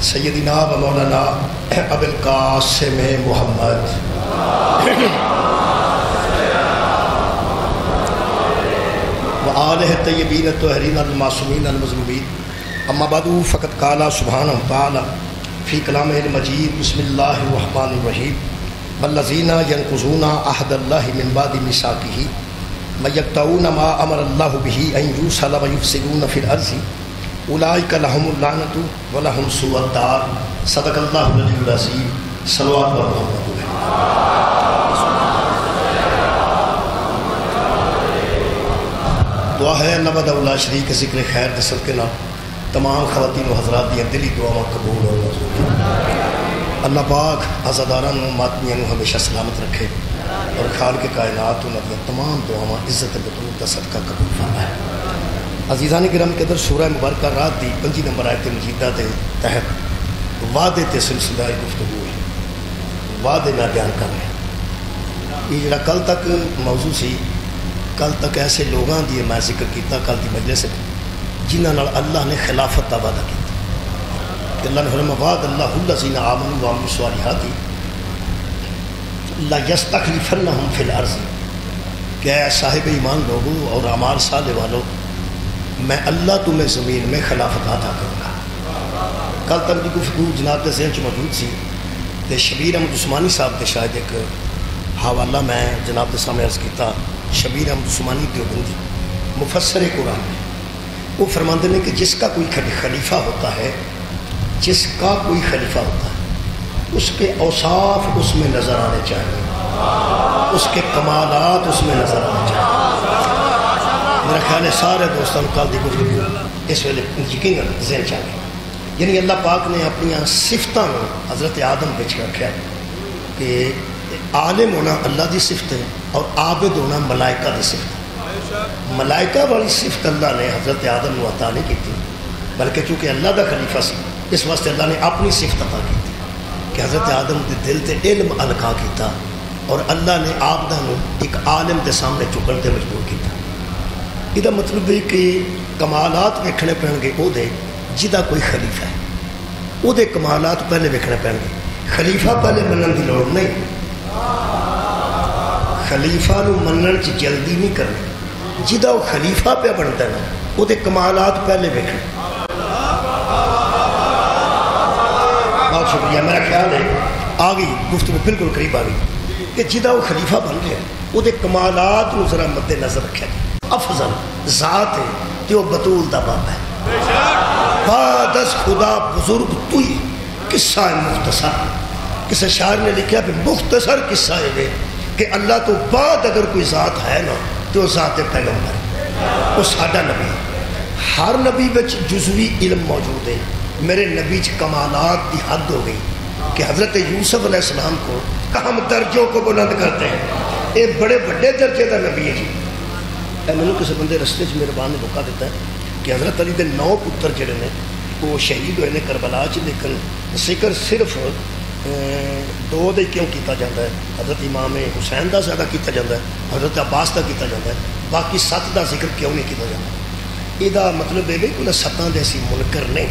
سیدنا و مولانا ابو القاسم محمد و آلہ الطیبین الطاہرین المعصومین المظلومین. اما بعد فقد قال سبحانہ وتعالی فی کلامہ المجید بسم اللہ الرحمن الرحیم والذین ینقضون عہد اللہ من بعد میثاقہ ویقطعون ما امر اللہ بہ ان یوصل ویفسدون فی الارض اولئک لهم اللعنۃ ولهم سوء الدار. صدق اللہ العلی العظیم. صلوات محمد. دعا ہے اللہ وحدہ لا شریک کے ذکر خیر کے صدقے نال تمام خواتین و حضرات دیا دلی دعا قبول اور منظور. اللہ پاک عزاداران و ماتمیاں ہمیشہ سلامت رکھے اور خالق کائنات و نبی تمام دعاواں عزت بطور کا صدقہ قبول فرمائے. عزیزان کرام کے در سورہ مبارکہ رات دی 5 نمبر آیت مجیدہ دے تحت وعدے تے سلسلہ گفتگو ہے. وعدے میں بیان کر رہے ہیں. یہ جڑا کل تک موضوع سی، کل تک ایسے لوگاں دی میں ذکر کیتا کل دی مجلس جنہاں نال اللہ نے خلافت کا وعدہ کیا کہ اللہ نے فرمایا وعد اللہ الذین آمنوا وعملوا الصالحات لا یستخلفنہم فی الارض، کہ اے صاحب ایمان لوگوں اور اعمال صالح والوں میں اللہ تمہیں زمین میں خلافت عطا کروں گا. کل تک کی گفتگو جناب کے ذہن چ موجود سی تے شبیر احمد عثمانی صاحب نے شاید ایک حوالہ میں جناب کے سامنے عرض کیتا. شبیر احمد عثمانی دیوبندی مفسر قرآن میں وہ فرماتے ہیں کہ جس کا کوئی خلیفہ ہوتا ہے، جس کا کوئی خلیفہ ہوتا ہے اس کے اوصاف اس میں نظر آنے چاہیے، اس کے کمالات اس میں نظر آنے چاہیے. میرا خیال ہے سارے دوستوں کل دی گفتگو اس ویلے یقیناً ذہن چاہیے. یعنی اللہ پاک نے اپنی صفتوں حضرت آدم بچ رکھا کہ عالم ہونا اللہ دی صفت ہے اور عابد ہونا ملائکہ دی صفت ہے. ملائکہ والی صفت اللہ نے حضرت آدم کو عطا نہیں کی تھی، بلکہ چونکہ اللہ دا خلیفہ سی اس واسطے اللہ نے اپنی صفت عطا کی تھی کہ حضرت آدم دے دل تے علم القا کیتا اور اللہ نے آبدہ نو ایک عالم دے سامنے چکن تے مجبور کیتا. یہ مطلب ہے کہ کمالات ویکھنے پہن گے وہ دے جدا کوئی خلیفہ ہے، وہ دے کمالات پہلے ویکھنے پہن گے. خلیفہ پہلے منن دی لوڑ نہیں، خلیفہ نو منن چ جلدی نہیں کرنی. جدا وہ خلیفہ پہ بنتا ہے وہ دے کمالات پہلے ویکھنے. بہت شکریہ. میرا خیال ہے آ گئی گفتگو بالکل قریب آ گئی کہ جدا وہ خلیفہ بن گیا وہ دے کمالات کو ذرا مد نظر رکھا جائے. افضل ذات ہے جو بطول دا بابا ہے، بعد از خدا بزرگ تو ہی. قصہ مختصر، کسی شاعر نے لکھا کہ مختصر قصہ ہے کہ اللہ تو بعد اگر کوئی ذات ہے نا تو ذات پیغمبر وہ ساڈا نبی. ہر نبی بچ جزوی علم موجود ہے. میرے نبی چ کمالات کی حد ہو گئی کہ حضرت یوسف علیہ السلام کو ہم درجوں کو بلند کرتے ہیں. یہ بڑے بڑے درجے کا نبی ہے جی. میں نے کسی بندے رستے سے میربان نے موقع دیتا ہے کہ حضرت علی دے 9 پتر جڑے نے وہ شہید ہوئے نے کربلا چ، لیکن ذکر صرف 2 دے کیوں کیتا جاتا ہے. حضرت امام حسین دا زیادہ کیتا جاتا ہے، حضرت عباس دا کیتا جاتا ہے، باقی 7 دا ذکر کیوں نہیں کیتا جاتا. یہ مطلب ہے کہ 7 دے اسی منکر نہیں.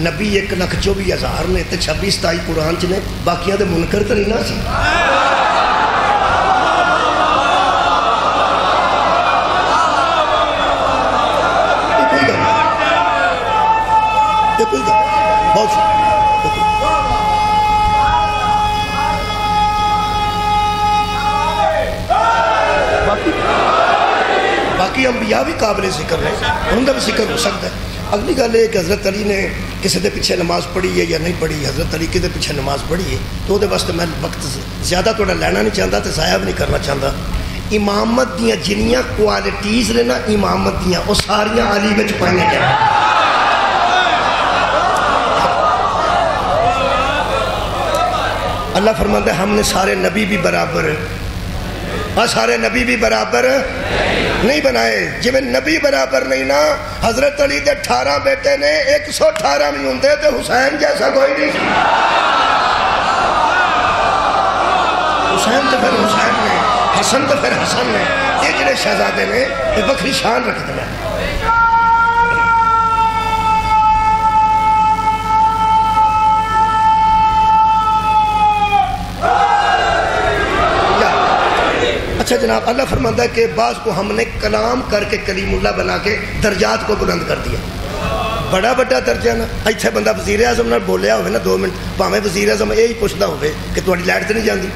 نبی 1,24,000 نے تے 26-27 قرآن چ نے، باقیاں دے منکر تو نہیں نا سی. بہت باقی انبیاء بھی قابل ذکر ہیں، ان کا بھی ذکر ہو سکتا ہے. اگلی گل ہے کہ حضرت علی نے کسی دے پیچھے نماز پڑھی ہے یا نہیں پڑھی. حضرت علی کے پیچھے نماز پڑھی ہے تو وہ واسطے میں وقت زیادہ تھوڑا لینا نہیں چاہتا تو ضائع بھی نہیں کرنا چاہتا. امامت دیا جنیاں کوالٹیز نے نا امامت دیا وہ ساریاں علی میں پائیں جائیں. اللہ فرماتا ہے ہم نے سارے نبی بھی برابر اور سارے نبی بھی برابر نہیں بنائے. جی میں نبی برابر نہیں نا حضرت علی دے 18 بیٹے نے 118 بھی ہوں تو حسین جیسا کوئی نہیں. حسین تو پھر حسین نے، حسن تو پھر حسن نے. یہ جڑے شہزادے نے یہ بکری شان رکھتے ہیں. جناب اللہ فرماتا ہے کہ بعض کو ہم نے کلام کر کے کلیم اللہ بنا کے درجات کو بلند کر دیا. بڑا بڑا درجہ نا. اتنے بندہ وزیر اعظم نال بولیا ہوئے نا 2 منٹ بھاویں وزیر اعظم یہی پوچھتا ہوئے کہ تھوڑی لائٹ تو نہیں جاندی.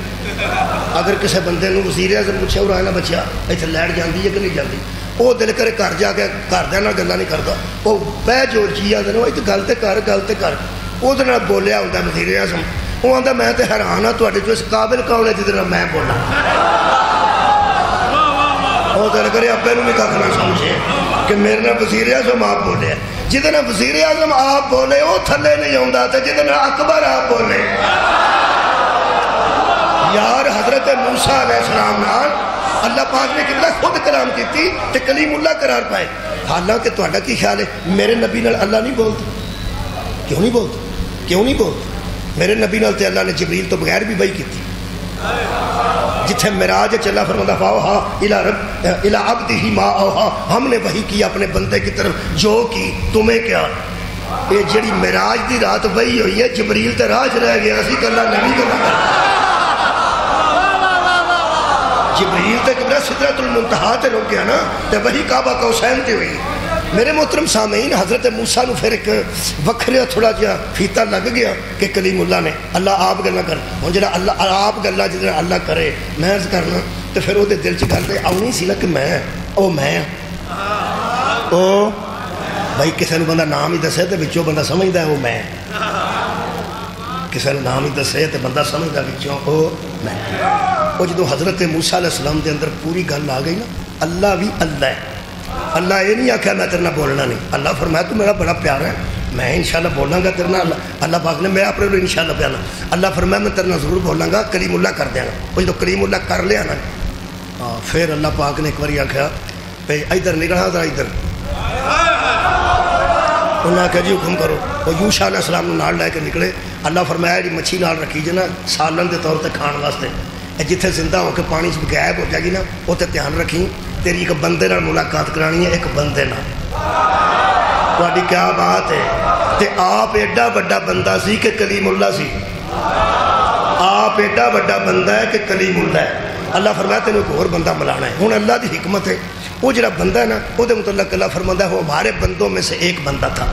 اگر کسی بندے نو وزیر اعظم پوچھے اور آنا بچیا اتنے لائٹ جاندی ہے کہ نہیں جاندی, وہ دل کرے گھر جا کے گھردیاں نال گلاں نہیں کرتا, وہ بہ جو چیز آتے نا گل تے کر وہ بولیا ہوتا وزیر اعظم. وہ آتا میں تو حیران ہاں تھوڑے جو اس قابل کون ہے جہد میں بولا. وہ دل کرے ابے نو بھی کھ نہ سمجھے کہ میرے نال وزیر اعظم آپ بولے, جہد وزیر اعظم آپ بولے وہ تھلے نہیں آتا تو جہد اکبر آپ بولے. یار حضرت موسیٰ علیہ السلام نال اللہ پاک نے کتنا خود کلام کیتی تے کلیم اللہ قرار پائے. حالانکہ تہاڈا کی خیال ہے میرے نبی نال اللہ نہیں بولتا؟ کیوں نہیں بولتا؟ میرے نبی نال تے اللہ نے جبریل تو بغیر بھی وحی کیتی. جتھے معراج چلا فرماتا فاوحا الی عبدہ ما اوحا, ہم نے وحی کی اپنے بندے کی طرف جو کی تمہیں کیا. یہ جڑی معراج دی رات وحی ہوئی ہے جبریل تے راہ رہ گیا اسی کلا نبی کلا جبریل تے کبرا سدرۃ المنتہا تے رک گیا نا تے وہی کعبہ قوسین تے ہوئی. میرے محترم سامعین حضرت موسیٰ نو پھر ایک وکھرا تھوڑا جہا فیتا لگ گیا کہ کلیم اللہ نے اللہ آپ گلا کر ہوں جا اللہ آپ گلا جہاں اللہ کرے میں عرض کرنا تو پھر وہ دل چ گل آنی سی نا کہ میں او بھائی کسی نے بندہ نام ہی دسے تو بچوں بندہ سمجھتا ہے وہ میں, کسی نے نام ہی دسے تو بندہ سمجھتا بچوں وہ میں. وہ جدو حضرت موسیٰ علیہ السلام دے اندر پوری گل آ گئی نا اللہ بھی اللہ ہے. اللہ یہ نہیں آخیا میں تیرے نال بولنا نہیں. اللہ فرمایا تو میرا بڑا پیارا ہے میں انشاءاللہ بولاں گا تیرے نال. اللہ پاک نے میں اپنے انشاءاللہ پیانا اللہ فرمایا میں تیرے نال ضرور بولاں گا کلیم اللہ کر دیا گا. وہ جدو کلیم اللہ کر لیا نا پھر اللہ پاک نے ایک بار آخیا بھائی ادھر نکلنا ذرا ادھر. انہوں نے آخیا جی حکم کرو. وہ یوشع علیہ السلام نال لے کے نکلے. اللہ فرمایا جی مچھی نال رکھی جی نا سالن کے طور پہ کھان واسطے جتھے زندہ ہو کے پانی سے غائب ہو جائے گی نا اتنے دھیان رکھی تیری ایک بندے نال ملاقات کرانی ہے, ایک بندے نال. تہاڈی کیا بات ہے. تے آپ ایڈا بڑا بندہ سی کہ کلیم اللہ سی. آپ ایڈا بڑا بندہ ہے کہ کلیم اللہ ہے. اللہ فرمایا تینوں ایک اور بندہ ملانا ہے. ہوں اللہ دی حکمت ہے وہ جڑا بندہ ہے نا وہ متعلق اللہ فرماتا ہے وہ ہمارے بندوں میں سے ایک بندہ تھا.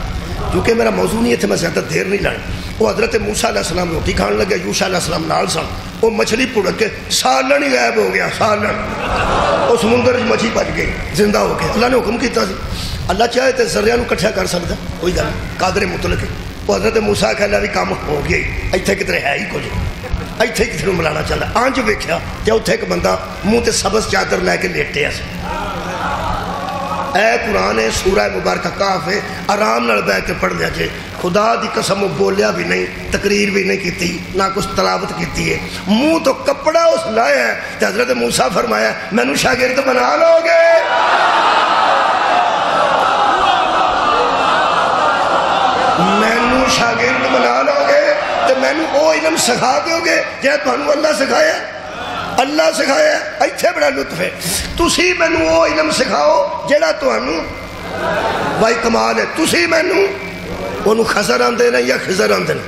کیونکہ میرا موضوع نہیں ہے میں زیادہ دیر نہیں لانی. وہ حضرت موسیٰ علیہ السلام روٹی کھان لگے, یوشع علیہ السلام نال سن. وہ مچھلی پڑک کے سالن ہی غائب ہو گیا. سالن وہ سمندر مچھلی بچ گئی زندہ ہو کے. اللہ نے حکم کیتا سی اللہ چاہے تو ذریعہ نو کٹھا کر سکتا کوئی گل قادر مطلق ہے. وہ حضرت موسیٰ کہہ لیا بھی کام ہو گیا ہی اتنے کتنے ہے ہی کچھ اتنے کسی ملانا چاہتا. آنج ویکھیا کہ اتنے ایک بندہ منہ تے سبز چادر لے کے لیٹیا سی. اے قرآن ہے سورہ مبارکہ کاف ہے آرام نال بیٹھ کے پڑھ لیا جے. خدا دی قسم بولیا بھی نہیں تقریر بھی نہیں کیتی نہ کچھ تلاوت کیتی ہے منہ تو کپڑا اس لایا ہے. تو حضرت موسیٰ فرمایا مینوں شاگرد بنا لو گے. مینوں شاگرد بنا لو گے تو مینوں وہ علم سکھا دو گے جہاں تمہیں اللہ سکھایا. اللہ سکھایا اتنے بڑا لطف ہے. تسی مینوں وہ علم سکھاؤ جہاں تمہیں بھائی کمال ہے. تسی مینوں انہوں خضر آندے نا یا خضر آندے نا.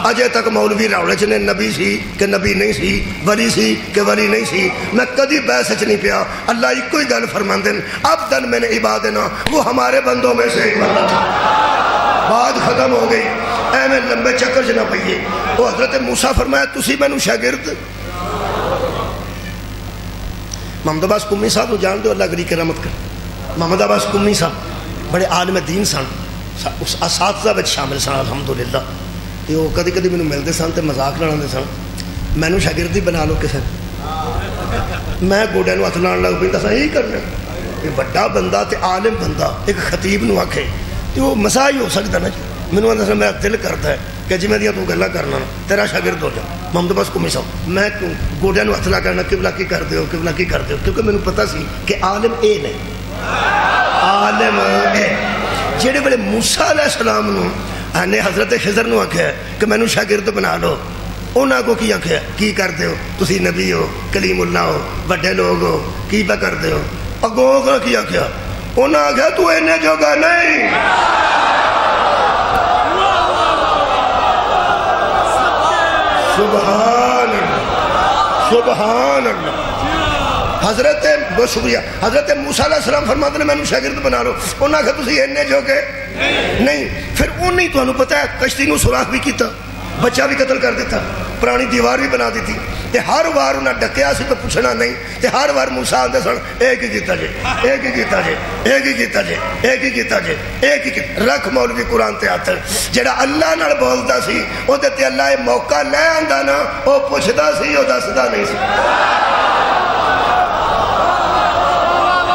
اجے تک مولوی راولچ نے نبی سی کہ نبی نہیں سی, ولی سی کہ ولی نہیں سی, میں کدی بحث نہیں پیا. اللہ ایک کوئی گل فرماندے عبدن من عبادنا وہ ہمارے بندوں میں سے ایک بندہ تھا. بات ختم ہو گئی. اے میں لمبے چکر چ نہ پئیے. وہ حضرت موسیٰ فرمایا تسی مینوں شاگرد. محمد عباس قمی صاحب کو جان دو اللہ گری کرامت کر. محمد عباس قمی صاحب بڑے عالم دین سن, اس اساتذہ میں شامل سن الحمدللہ. تو وہ کدی کدی مینوں ملتے سن تو مذاق لڑاندے سن مینوں شاگردی بنا لو کسے. میں گوڈے نو ہاتھ لاؤن لگ پئی دساں یہی کرنا. یہ بڑا بندہ تے عالم بندہ ایک خطیب نو آکھے تو وہ مسا ہی ہو سکتا نا جی. مینوں دسا میرا دل کرتا ہے کہ جی میں دیاں تو گلاں کرنا تیرا شاگرد ہو جا. محمد عباس قمی صاحب میں گوڈے نو ہاتھ لا کرنا قبلہ کی کر دیو قبلہ کی کر دیو, کیونکہ مینوں پتہ سی کہ عالم اے نہیں. عالم اے جڑے بڑے موسیٰ علیہ السلام نے حضرت خضر نو آکھیا کہ مینوں شاگرد بنا لو. انہاں کو کی آکھیا کی کرتے ہو تسی نبی ہو کلیم اللہ ہو بڑے لوگ ہو کی پہ کرتے ہو. اگوں کو کی آکھیا انہاں آکھیا تو اینے جوگا نہیں. سبحان اللہ سبحان اللہ. حضرت بہت شکریہ حضرت موسیٰ علیہ السلام فرماتے ہیں میں نے شاگرد بنا لو انہاں کہا تسی انہیں جو کہ نہیں پھر انہیں تو انہوں پتہ ہے کشتی نو سوراخ بھی کیتا بچہ بھی قتل کر دیتا پرانی دیوار بھی بنا دیتی تے ہر بار انہاں ڈکیا سی تو پوچھنا نہیں تے ہر بار موسیٰ آندے سن ایک ہی کیتا جے ایک ہی کیتا جے ایک ہی کیتا جے ایک ہی کیتا جے ایک ہی کیتا رکھ مولوی قرآن تے آتر جڑا اللہ نال بولتا سی او تے اللہ موقع لے آندا نا او پوچھدا سی او دسدا نہیں سی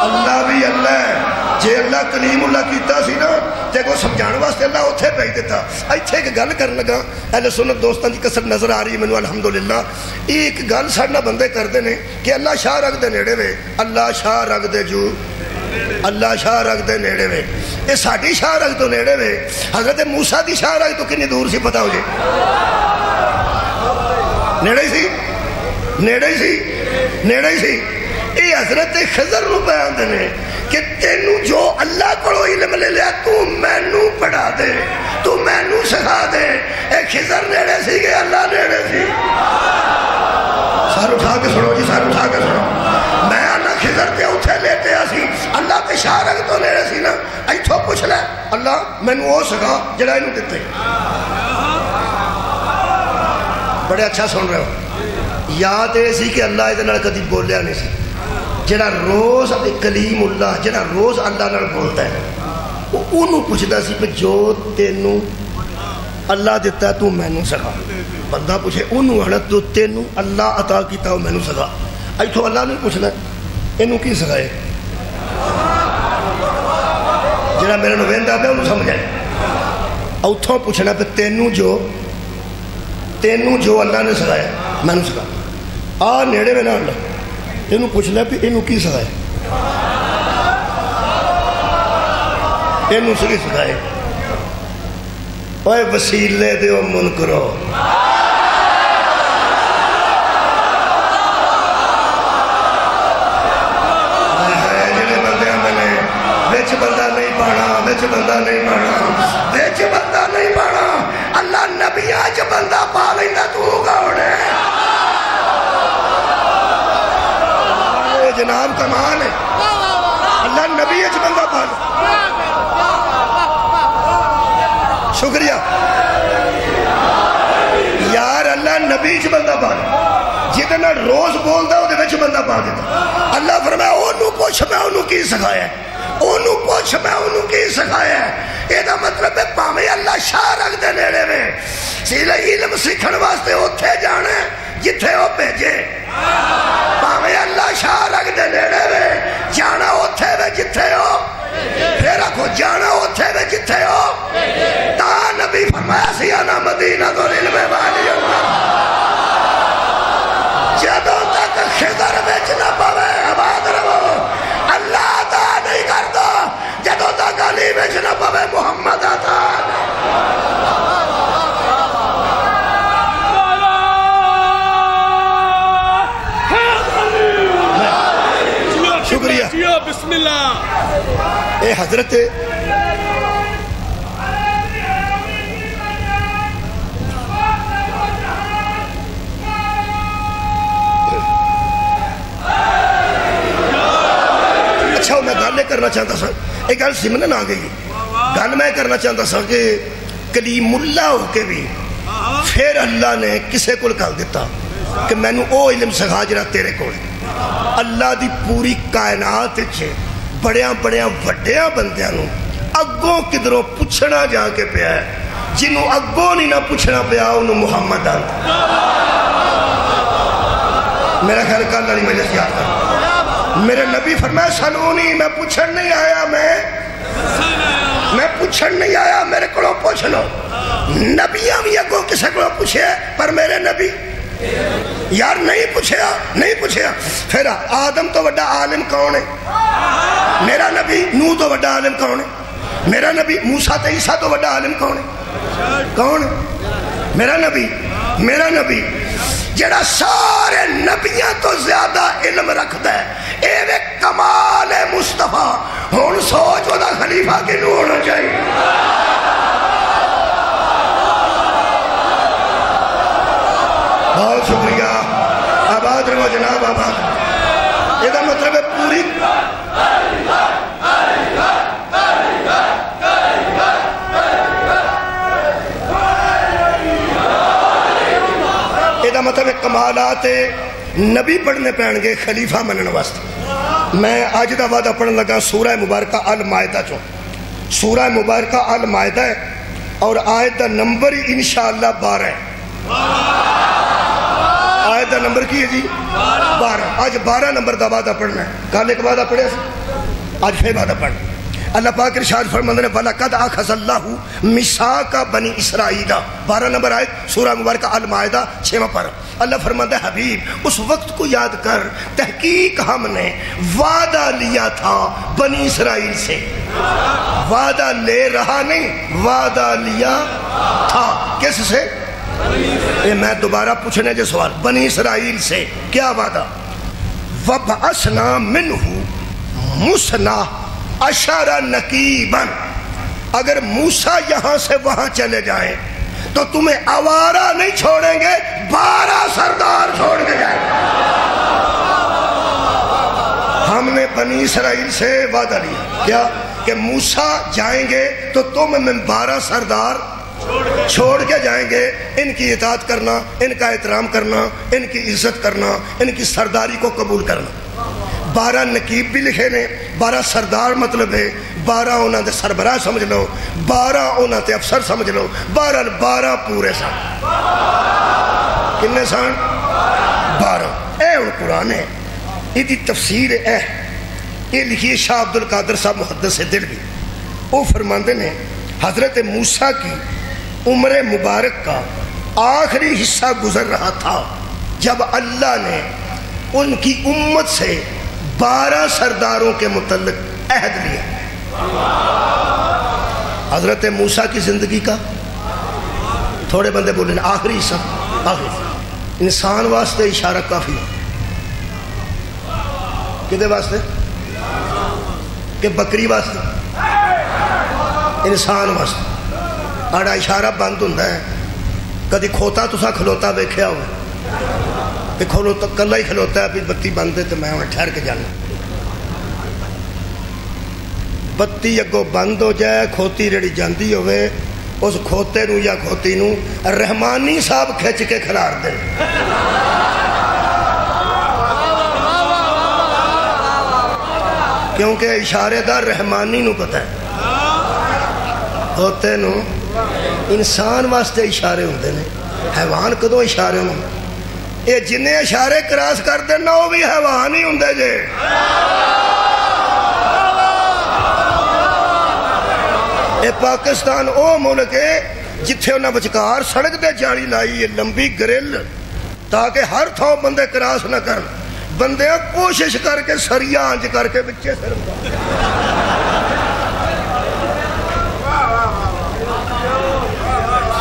اللہ بھی اللہ ہے جے اللہ کلیم اللہ کیتا سی نا تے کو سمجھان واسطے اللہ اتھے بھیج دیتا ایتھے ایک گل کرن لگا اہل سنت دوستاں دی کثرت نظر آ رہی ہے مینوں الحمدللہ ایک گل ساڈے بندے کردے نے کہ اللہ شاہ رکھ دے نیڑے وے اللہ شاہ رکھ دے جو اللہ شاہ رکھ دے نیڑے وے اے ساڈی شاہ رکھ دے نیڑے وے حضرت موسیٰ دی شاہ رکھ تو کنی دور سی پتہ ہو جے نیڑے ہی سی نیڑے ہی سی نیڑے ہی سی اے حضرت خضر نو بیان دینے کہ تینو جو اللہ کو علم لے لیا تو مینو پڑھا دے تو مینو سکھا دے اے خضر نیڑے سی کہ اللہ نیڑے سی سار اٹھا کے سنو جی سار اٹھا کے سنو میں اللہ خضر پہ اتھے لیتے آسی اللہ پہ شارک تو نیڑے سی نا ایتھو پوچھ لے اللہ مینو وہ سکھا جڑا انہوں دیتے بڑے اچھا سن رہے ہو یاد ہے سی کہ اللہ ادھر کدی بولیا نہیں سی جڑا روز کلیم اللہ جڑا روز اللہ نال بولتا ہے وہ انہوں پوچھتا سی کہ جو تینوں اللہ دیتا ہے تو مینوں سکھا بندہ پوچھے انہوں حالت تو تینوں اللہ عطا کیتا ہو مینوں سکھا ایتھو اللہ نے پوچھنا انہوں کی سکھائے جڑا میرے نویندہ ہے انہوں سمجھ آئے اتھوں پوچھنا پہ تینوں جو اللہ نے سکھایا مینوں سکھا آ نیڑے میں نہ اللہ انہوں پوچھ لے پہ انہوں کی سکھائے انہوں سے کی سکھائے اوہ وسیلے دیو منکرو جنہیں بندے میں ویچ بندہ نہیں پانا ویچ بندہ نہیں پانا ویچ بندہ نہیں پانا اللہ نبی آج بندہ پا لیندہ تو گاؤڑے جناب کمال ہے اللہ نبی اچ بندہ پال شکریہ یار اللہ نبی اچ بندہ پال جتنا روز بول دا وہ دے وچ بندہ پال دیتا اللہ فرمایا انہوں پوچھ میں انہوں کی سکھایا ہے انہوں پوچھ میں انہوں کی سکھایا ہے یہ دا مطلب ہے پاہمیں اللہ شاہ رکھ دے نیڑے میں سیلہ علم سکھن واسطے اتھے جانے جتھے ہو بھیجے پاہمیں اللہ شاہ رکھ دے نیڑے میں جانا اتھے میں جتھے ہو پھر رکھو جانا اتھے میں جتھے ہو تا نبی فرمایا سیانا مدینہ تو علم والی اللہ جدوں تک خضر بیچ نہ پاوے آباد رہو اللہ عطا نہیں کرتا جدوں تک علی بیچ نہ پاوے محمد عطا شکریہ بسم اللہ اے حضرت اچھا میں گل کرنا چاہتا سا ایک گل سمجھن آ گئی گل میں کرنا چاہتا سا کہ کلیم اللہ ہو کے بھی پھر اللہ نے کسے کو کہہ دیتا کہ میں نے او علم سکھا جڑا تیرے کو اللہ دی پوری کائنات چھے بڑیاں بڑیاں وڈیاں بندیاں نو اگوں کدروں پوچھنا جا کے پیا ہے جنہوں اگوں نہیں نہ پوچھنا پیا انہوں محمد آتا میرا خیال کال علی مجلس یاد کر میرے نبی فرمایا سلونی میں پوچھن نہیں آیا میں پوچھن نہیں آیا میرے کو پوچھ لو نبیاں بھی اگوں کسے کو پوچھے پر میرے نبی یار نہیں پوچھیا پھر آدم تو بڑا عالم کون ہے میرا نبی نوح تو بڑا عالم کون ہے میرا نبی موسیٰ تے عیسیٰ تو بڑا عالم کون ہے کون میرا نبی جڑا سارے نبیاں تو زیادہ علم رکھتا ہے اے کمال مصطفیٰ ہون سوچ ودا خلیفہ کے نو ہونا چاہیے بہت شکریہ آباد رہو جناب آباد یہ مطلب ہے پوری یہ مطلب ہے کمالات نبی پڑھنے پہن گے خلیفہ منن واسطے۔ میں آج دا وعدہ پڑھن لگا سورہ مبارکہ المائدہ چوں، سورہ مبارکہ المائدہ ہے اور آیت دا نمبر انشاءاللہ 12 ہے۔ آیت دا نمبر کی ہے جی 12۔ آج 12 نمبر دا وعدہ پڑھنا ہے۔ کل ایک وعدہ پڑھے سے آج پھر وعدہ پڑھنا۔ اللہ پاک ارشاد فرماتے ہیں وَلَقَدْ أَخَذَ اللَّهُ مِيثَاقَ بَنِي إِسْرَائِيلَ 12 نمبر آیت سورہ مبارکہ المائدہ 6واں پارہ۔ اللہ فرماتا ہے حبیب اس وقت کو یاد کر تحقیق ہم نے وعدہ لیا تھا بنی اسرائیل سے، وعدہ لے رہا نہیں، وعدہ لیا تھا کس سے؟ میں دوبارہ پوچھنے جو سوال، بنی اسرائیل سے کیا وعدہ؟ وَبْعَثْنَا مِنْهُ مُثْنَا عَشَرَ نَقِيبًا، اگر موسیٰ یہاں سے وہاں چلے جائیں تو تمہیں آوارہ نہیں چھوڑیں گے، 12 سردار چھوڑ کے جائیں گے۔ ہم نے بنی اسرائیل سے وعدہ لیا کیا کہ موسیٰ جائیں گے تو تم میں 12 سردار چھوڑ کے جائیں گے، ان کی اطاعت کرنا، ان کا احترام کرنا، ان کی عزت کرنا، ان کی سرداری کو قبول کرنا۔ 12 نقیب بھی لکھے نے، 12 سردار مطلب ہے 12 انہاں دے سربراہ سمجھ لو، 12 انہاں دے افسر سمجھ لو، 12 پورے سان۔ کنے سان؟ 12۔ اے ان قرآن ہے، یہ دی تفسیر ہے، یہ لکھیے شاہ عبدالقادر صاحب محدث دلوی، وہ فرماندے نے حضرت موسیٰ کی عمر مبارک کا آخری حصہ گزر رہا تھا جب اللہ نے ان کی امت سے 12 سرداروں کے متعلق عہد لیا۔ حضرت موسیٰ کی زندگی کا تھوڑے بندے بولیں آخری حصہ، آخری انسان واسطے اشارہ کافی ہے۔ کدے واسطے؟ کہ بکری واسطے، انسان واسطے آڑا اشارہ بند ہوتا ہے۔ کدی کھوتا تسا کھلوتا ویکھیا ہوئے کہ کھلوتا کلا ہی کھلوتا ہے، ابھی بتی بند ہے تو میں وہاں ٹھہر کے جانا، بتی اگو بند ہو جائے، کھوتی ریڑی جاندی ہوئے، اس کھوتے نو یا کھوتی نو رحمانی صاحب کھچ کے کھلار دے، کیونکہ اشارے دا رحمانی نو پتہ ہے، ہوتے نو انسان واسطے اشارے ہوندے نے، حیوان کدوں اشارے ہوندے؟ یہ جنہیں اشارے کراس کر دینا وہ بھی حیوان ہی ہوندے جے۔ اے پاکستان او ملک ہے جتھے انہاں بچکار سڑک دے جالی لائی ہے لمبی گرل تاکہ ہر تھاؤ بندے کراس نہ کر، بندے کوشش کر کے سریا آنج کر کے بچے سر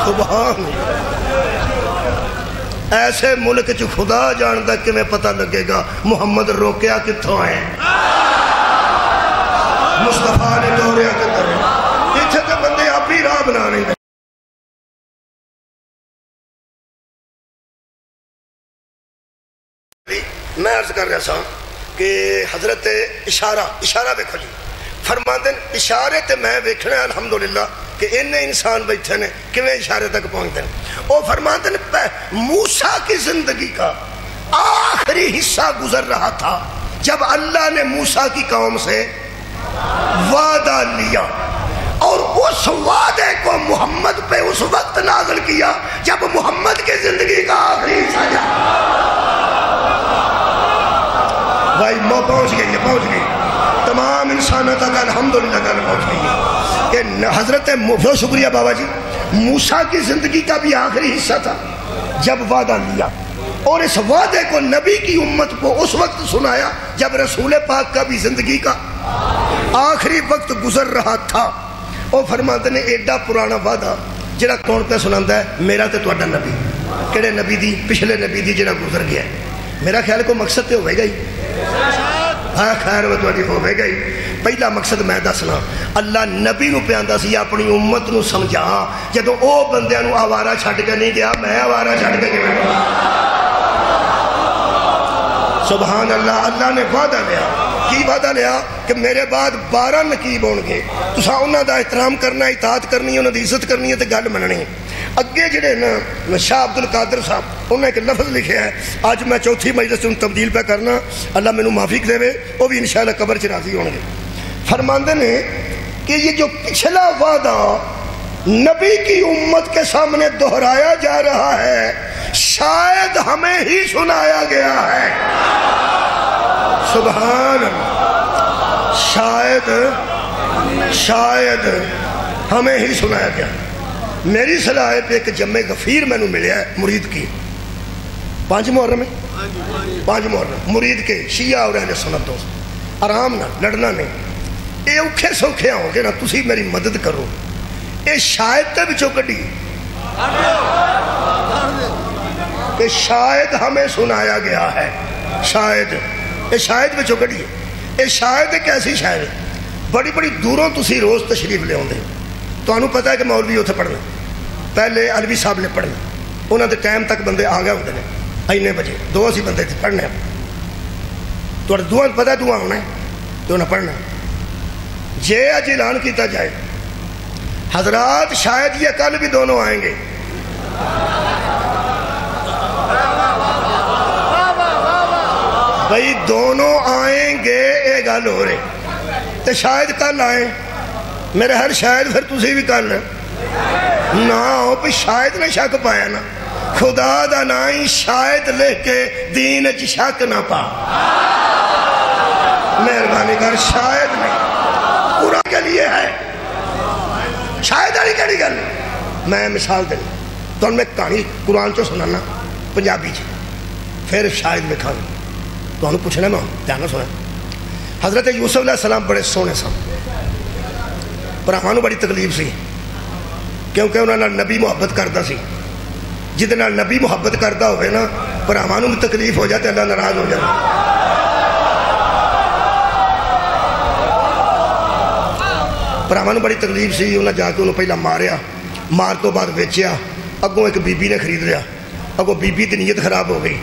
سبحان ایسے ملک چ خدا جاندہ کہ میں پتہ لگے گا محمد روکیا کتھوں ہیں، مصطفیٰ نے دوریا کتھوں ہیں، اتھے تے بندے آپ ہی راہ بنا نہیں دیں۔ میں عرض کر رہا سا کہ حضرت اشارہ دیکھو جی فرماندن اشارے تے میں ویکھنا الحمدللہ کہ انہیں انسان بیٹھے نے کیویں اشارے تک پہنچتے ہیں۔ وہ فرماتے ہیں موسیٰ کی زندگی کا آخری حصہ گزر رہا تھا جب اللہ نے موسیٰ کی قوم سے وعدہ لیا اور اس وعدے کو محمد پہ اس وقت نازل کیا جب محمد کی زندگی کا آخری حصہ جا بھائی مو پہنچ گئی تمام انسانوں تک الحمدللہ گل پہنچ گئی ہے کہ حضرت بہت شکریہ بابا جی موسیٰ کی زندگی کا بھی آخری حصہ تھا جب وعدہ لیا اور اس وعدے کو نبی کی امت کو اس وقت سنایا جب رسول پاک کا بھی زندگی کا آخری وقت گزر رہا تھا۔ وہ فرماتے نے ایڈا پرانا وعدہ جڑا کون پہ سناتا ہے میرا تے تہاڈا نبی کہڑے نبی دی پچھلے نبی دی جڑا گزر گیا ہے۔ میرا خیال کو مقصد تے ہوئے گا ہی ہاں خیر وہ تہاڈی ہوئے گا ہی۔ پہلا مقصد میں دسنا اللہ نبی نو پیاندا سی اپنی امت نو سمجھا جدوں او بندیاں نو آوارہ چھڈ کے نہیں گیا میں آوارہ چھڈ کے کیویں سبحان اللہ. اللہ نے وعدہ لیا. کی وعدہ لیا؟ کہ میرے بعد 12 نقیب ہون گے. تساں انہاں دا احترام کرنا, اطاعت کرنی, انہاں دی عزت کرنی ہے تے گل مننی. اگے جڑے نا شاہ عبد القادر صاحب انہوں نے ایک لفظ لکھا ہے, آج میں چوتھی مجلس سے تبدیل پہ کرنا, اللہ مینوں معافی دے, وہ بھی انشاءاللہ قبر چ راضی ہوں گے. فرماندے نے کہ یہ جو پچھلا وعدہ نبی کی امت کے سامنے دہرایا جا رہا ہے, شاید ہمیں ہی سنایا گیا ہے. سبحان اللہ. شاید ہمیں ہی سنایا گیا. میری صلاح پہ ایک جمع غفیر میں نے ملیا ہے مرید کی, 5 محرم ہے, 5 محرم مرید کے شیعہ اور اہل سنت دوست, آرام نہ لڑنا نہیں. اے اوکھے سوکھے ہوں گے نا, تسی میری مدد کرو. اے شاید تے بچوں کڈی کہ شاید ہمیں سنایا گیا ہے. شاید اے شاید بچوں کڈی ہے. اے شاید ایک ایسی شاید بڑی بڑی دوروں تسی روز تشریف لے آؤندے. تو انہوں پتہ ہے کہ مولوی اتنے پڑھنا, پہلے علوی صاحب نے پڑھنا, انہوں نے ٹائم تک بندے آ گئے ہوتے ہیں, اینے بجے 2 اسی بندے پڑھنے. تو دعا پتہ ہے دعا ہونا ہے تو انہیں پڑھنا. جے اج اعلان کیتا جائے حضرات شاید یہ کل بھی دونوں آئیں گے, بھئی دونوں آئیں گے یہ گل ہو رہے, تو شاید کل آئیں. میرے ہر شاید پھر تسی بھی کل نہ ہو پہ شاید نے شک پایا نا. خدا دا نائی شاید لے کے دین اچ شک نہ پا. مہربانی کر, شاید نہیں قرآن کے لیے ہے. شاید آلی کہڑی گل. میں مثال دیں تو میں کہانی قرآن چو سنانا پنجابی چ, پھر شاید میں کھانا تو انہوں پوچھنا میں دھیان نہ سنا. حضرت یوسف علیہ السلام بڑے سونے سن, بھراواں بڑی تکلیف سی کیونکہ انہوں نے نبی محبت کرتا سی. جہد نال نبی محبت کرتا ہوئے نا بھراواں بھی تکلیف ہو جاتے, اللہ ناراض ہو جاتا. بھراواں بڑی تکلیف سی. انہیں جا کے انہوں پہلا ماریا, مار تو بعد ویچیا, اگوں ایک بی بی نے خرید لیا, اگوں بی بی دی نیت خراب ہو گئی,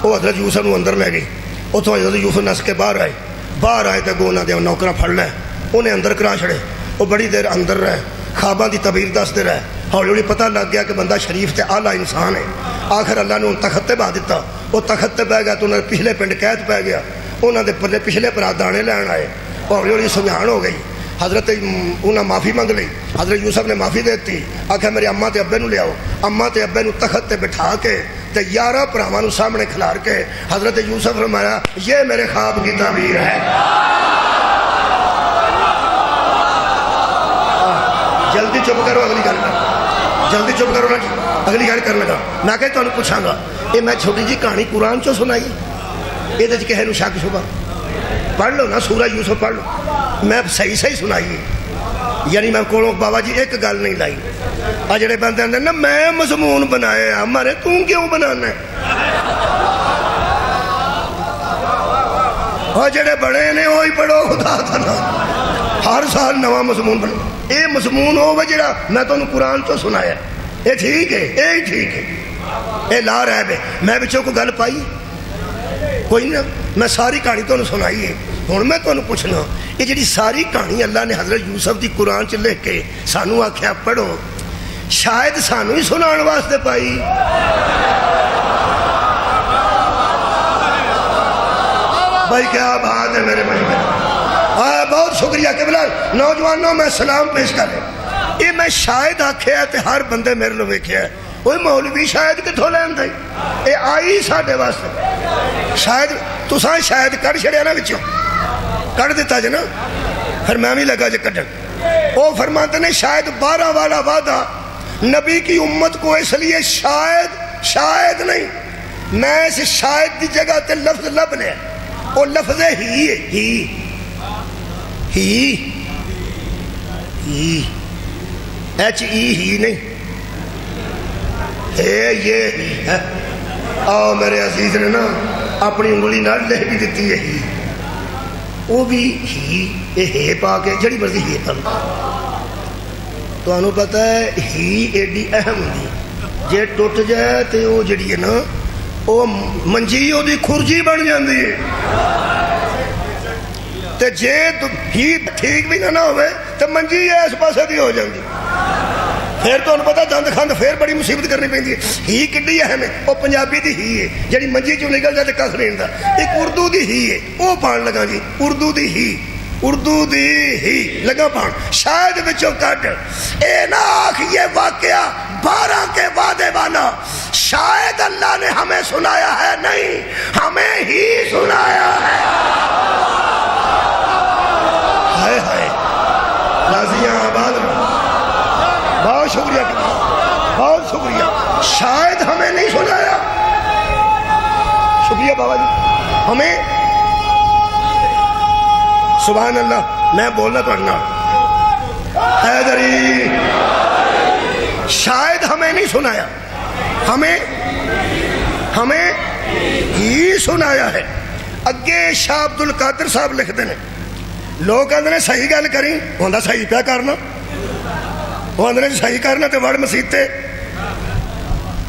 وہ حضرت یوسف نو اندر لے گئی. اتوں حضرت یوسف نس کے باہر آئے تو اگوں انہوں نے نوکراں پھڑ لے, انہیں اندر کرا چھڑے. وہ بڑی دیر اندر رہے, خواباں دی تعبیر دستے رہے. ہولی ہولی پتہ لگ گیا کہ بندہ شریف تے اعلیٰ انسان ہے. آخر اللہ نے ان تخت تے بہا دیتا, وہ تخت تے بہ گیا تو انہوں نے پچھلے پنڈ قید پہ گیا. انہوں نے پچھلے پرا دانے لین آئے, ہولی ہولی سمجھان ہو گئی. حضرت انہوں معافی مانگ لی, حضرت یوسف نے معافی دیتی. آخر میرے اماں تے ابے نو لے آؤ. اماں تے ابے نو تخت تے بٹھا کے تے 11 پراواں نو سامنے کھلار کے حضرت یوسف فرمایا یہ میرے خواب کی تعبیر ہے. جلدی چپ کرو, اگلی گل کر, جلدی چپ کرو نا, اگلی گل کر لگا. میں کہ تمہیں پوچھاں گا, یہ میں چھوٹی جی کہانی قرآن چو سنائی, یہ کہے نو شک شبہ پڑھ لو نا, سورہ یوسف پڑھ لو. میں صحیح سنائی, یعنی میں کولوں بابا جی ایک گل نہیں لائی. آ جڑے بندے آندے نا میں مضمون بنائے ہمارے, تم کیوں بنانا ہے؟ اور جڑے بڑے نے وہی پڑھو خدا تعالیٰ, ہر سال نواں مضمون بنو. اے مضمون ہو جڑا میں تمہیں قرآن تو سنایا, اے ٹھیک ہے, اے ٹھیک ہے, اے لا رہے بے. میں بچوں کو گل پائی کوئی نہ, میں ساری کہانی تمہیں سنائی ہے. ہوں میں تمہیں پوچھنا, یہ جڑی ساری کہانی اللہ نے حضرت یوسف دی قرآن چ لکھ کے سانو آکھیا پڑھو, شاید سانو ہی سنان واسطے پائی. بھائی کیا بات ہے میرے بھائی, بہت شکریہ. قبلہ نوجوانوں میں سلام پیش کر رہا. یہ میں شاید آکھیا تے ہر بندے میرے لو ویکھیا ہے, کوئی مولوی شاید کتھوں لین دے, اے آئی ساڈے واسطے. شاید تساں شاید کر چھڑیا نا وچوں, کر دیتا جی نا, پھر میں بھی لگا جی کڈن. وہ فرماتے ہیں شاید 12 والا وعدہ نبی کی امت کو اس لیے شاید نہیں, میں اس شاید دی جگہ تے لفظ لب لیا. وہ لفظ ہی ہے, ایچ ای ہی نہیں ہے, یہ ہی ہے. آؤ میرے عزیز نے نا اپنی انگلی نہ لے بھی دیتی ہے ہی, وہ بھی ہی ہے پا کے جڑی مرضی ہی ہے. تو انہوں پتہ ہے ہی ایڈی اہم ہوندی, جے ٹوٹ جائے تو وہ جڑی ہے نا وہ منجی وہ خرجی بن جاتی ہے، تے جے ہی ٹھیک بھی نہ ہوئے تو منجی اس پاسے دی ہو جاتی، پھر تو انہوں پتا دند کھند پھر بڑی مصیبت کرنی پہنتی ہے۔ ہی کڈی اہم ہے، وہ پنجابی دی ہی ہے جڑی منجی چوں نکل جائے کس نہیں ہوندا، ایک اردو دی ہی ہے وہ پان لگا جی، اردو دی ہی، اردو دی ہی لگا پان، شاید بچوں کٹ اے نہ آکھ یہ واقعہ 12 کے وعدے والا شاید اللہ نے ہمیں سنایا ہے، نہیں ہمیں ہی سنایا ہے۔ ہائے ہائے نازیاں آباد میں بہت شکریہ، بہت شکریہ، شاید ہمیں نہیں سنایا، شکریہ بابا جی ہمیں، سبحان اللہ، میں بولنا پڑھنا حیدری، شاید ہمیں نہیں سنایا، ہمیں ہی سنایا ہے۔ اگے شاہ عبد القادر صاحب لکھتے ہیں، لوگ کہتے ہیں صحیح گل کریں، ہوندہ صحیح پیا کرنا، وہ آدھے صحیح کرنا تے وڑ مسیتے،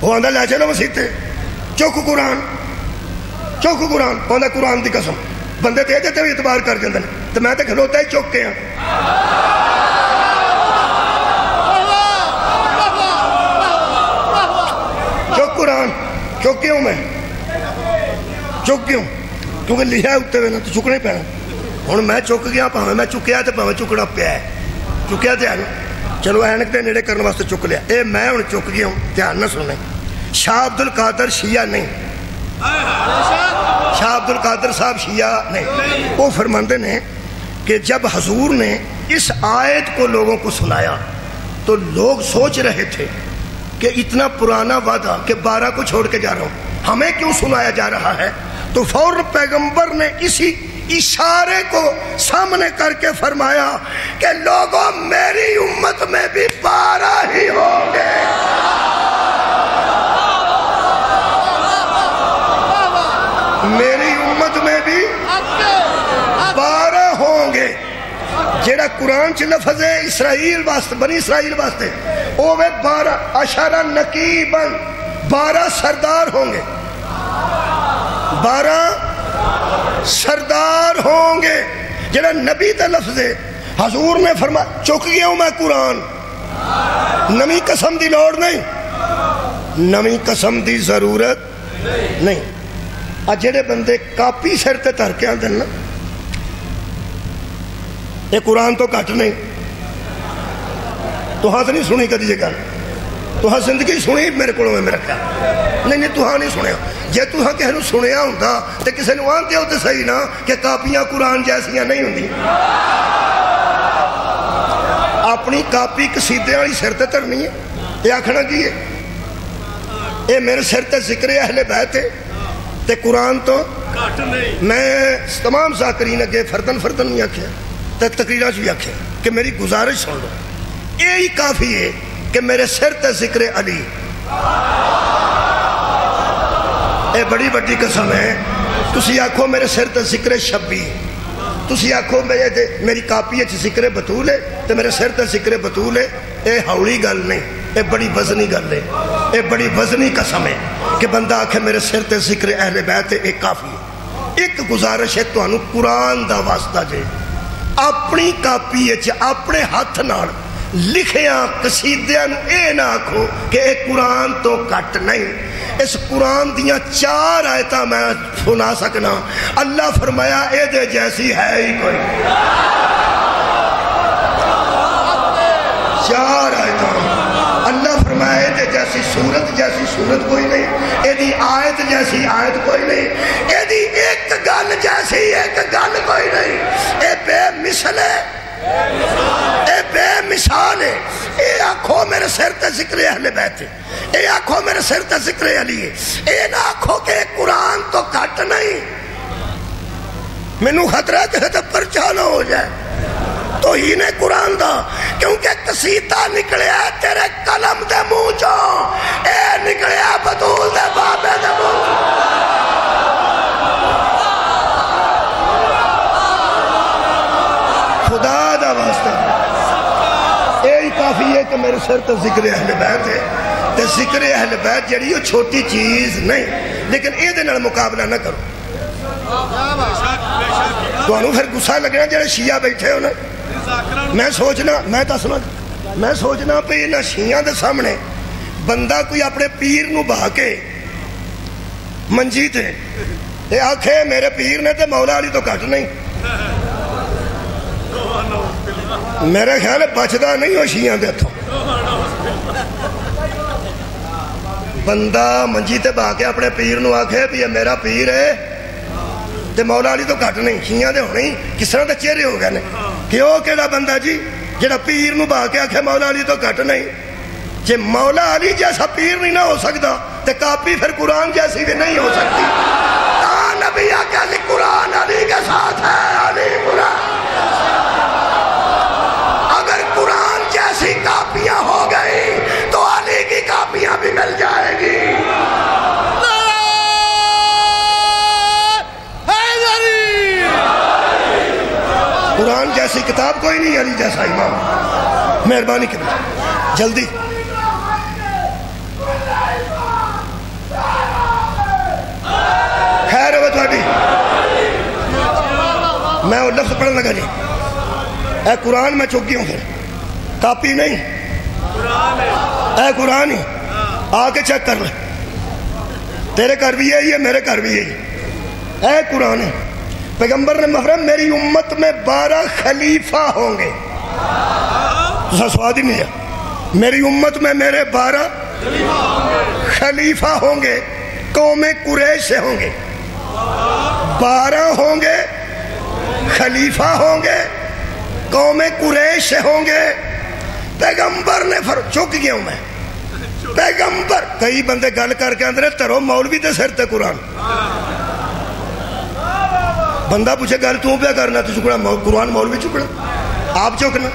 وہ آدھا لے چلو مسیتے، چک قرآن، چک قرآن، وہ آدھا قرآن دی قسم، بندے تے تے اعتبار کر جاندے ہیں، تو میں تے کھلوتا ہی چک کے ہاں، چک قرآن، چک کیوں میں چک کیوں؟ کیونکہ لکھا ہے اتے ہوئے نا تو چکنے پینا، ہوں میں چک گیا، پاویں میں چکیا تے پاویں چکنا پیا ہے، چکیا تے ہے نا، چلو اینک دے نیڑے کرنے واسطے چک لیا، اے میں ہوں چک گیا ہوں، دھیان نہ سنیں۔ شاہ عبد القادر شیعہ نہیں، شاہ عبد القادر صاحب شیعہ نہیں، وہ فرماندے نے کہ جب حضور نے اس آیت کو لوگوں کو سنایا تو لوگ سوچ رہے تھے کہ اتنا پرانا وعدہ کہ 12 کو چھوڑ کے جا رہا ہوں، ہمیں کیوں سنایا جا رہا ہے؟ تو فوراً پیغمبر نے اسی اشارے کو سامنے کر کے فرمایا کہ لوگوں میری امت میں بھی 12 ہی ہوں گے، میری امت میں بھی 12 ہوں گے۔ جیڑا قرآن چ لفظ ہے اسرائیل واسطے، بنی اسرائیل واسطے، وہ 12 اشارہ نقیباً 12 سردار ہوں گے، 12 سردار ہوں گے۔ جڑا نبی تے لفظ ہے، حضور نے فرمایا چک گیا ہوں میں قرآن، نمی قسم دی لوڑ نہیں، نمی قسم دی ضرورت نہیں۔ جڑے بندے کاپی سر تے تر کے آندے نا، یہ قرآن تو کٹ نہیں، تو ہاں سے نہیں سنی کدی جگہ، تو ہاں زندگی سنی میرے کو میں رکھا نہیں، تو ہاں نہیں سنیا، جے تو ہاں کہہ نو سنیا ہوں دا تے کسے نو آن دے ہوتے صحیح نا کہ کاپیاں قرآن جیسیاں نہیں ہوں دی، اپنی کاپی قصیدے والی سر تے ترنی ہے، یہ آکھنا کی ہے، اے میرے سر تے ذکر اہل بیت ہے تے قرآن تو میں تمام ذاکرین اگے فردن نہیں آکھیا تے تقریرہ بھی آکھیا کہ میری گزارش سن لو، یہی کافی ہے کہ میرے سر تے ذکر علی، اے بڑی بڑی قسم ہے، تسی آکھو میرے سر تے ذکر شبی، تسی آکھو میری کاپی اچھ ذکر بطول ہے تے میرے سر تے ذکر بطول ہے، اے ہوڑی گل نہیں، اے بڑی وزنی گل ہے، اے بڑی وزنی قسم ہے کہ بندہ آکھے میرے سر تے ذکر اہل بیت ایک کافی ہے۔ ایک گزارش ہے تو انہوں قرآن دا واسطہ جے، اپنی کاپی اچھ اپنے ہاتھ نال لکھیاں قصیدیاں اے نہ آکھو کہ اے قرآن تو کٹ نہیں، اس قرآن دیاں 4 آیتاں میں سنا سکنا، اللہ فرمایا اے دے جیسی ہے ہی کوئی، 4 آیتاں اللہ فرمایا اے دے جیسی صورت کوئی نہیں، اے دی آیت جیسی آیت کوئی نہیں، اے دی ایک گل جیسی ایک گل کوئی نہیں، اے بے مثل ہے، اے بے مثال ہے۔ اے آنکھو میرے سر تے ذکر اہل بیت ہے، اے آنکھو میرے سر تے ذکر علی ہے، اے نہ آنکھو کہ قرآن تو کٹ نہیں، مینوں خطرہ کہ تو پرچہ نہ ہو جائے تو ہی نے قرآن دا، کیونکہ قصیدہ نکلیا تیرے قلم دے منہ چوں، اے نکلیا بطول دے بابے دے منہ چوں۔ خدا دا واسطہ یہی کافی ہے کہ میرے سر تے ذکر اہل بیت ہے، تے ذکر اہل بیت جڑی وہ چھوٹی چیز نہیں، لیکن یہ مقابلہ نہ کرو. تو پھر گسا لگنا جڑے شیعہ بیٹھے ہو نا. میں سوچنا پہ انہاں شیعہ دے سامنے بندہ کوئی اپنے پیر نو بہا کے منجی تے آکھے میرے پیر نے تے مولا علی تو گھٹ نہیں. میرے خیال ہے بچدا نہیں ہو شیعہ دے ہتھوں. بندہ منجی تے بہا کے اپنے پیر نو آکھے بھی یہ میرا پیر ہے تے مولا علی تو گھٹ نہیں. شیعہ دے ہونے کس طرح دے چہرے ہو گئے نے کہ وہ کیڑا بندہ جی جڑا پیر نو بہا کے آکھے مولا علی تو گھٹ نہیں. جے مولا علی جیسا پیر نہیں نہ ہو سکتا تے کاپی پھر قرآن جیسی بھی نہیں ہو سکتی. نبی آکے علی قرآن علی کے ساتھ ہے. علی قرآن اگر قرآن جیسی کاپیاں ہو گئی تو علی کی کاپیاں بھی مل جائے گی. قرآن جیسی کتاب کوئی نہیں, علی جیسا امام. مہربانی کریں جلدی. خیر ہو تھوڑی. میں وہ لفظ پڑھنے لگا جی اے قرآن میں چکی ہوں. پھر کاپی نہیں, اے قرآن ہی آ کے چیک کر لے. تیرے گھر بھی یہی ہے, میرے گھر بھی یہی. اے قرآن ہے. پیغمبر نے محرم میری امت میں 12 خلیفہ ہوں گے. سواد ہی نہیں ہے. میری امت میں میرے 12 خلیفہ ہوں گے. قوم قریش سے ہوں گے. 12 ہوں گے خلیفہ ہوں گے, قوم قریش سے ہوں گے. پیغمبر نے چک گیا ہوں میں. پیغمبر کئی بندے گل کر کے اندر ترو مولوی دے سر تے قرآن. بندہ پوچھے گل تو پہ کرنا تو چکنا قرآن مولوی چکنا آپ چکنا.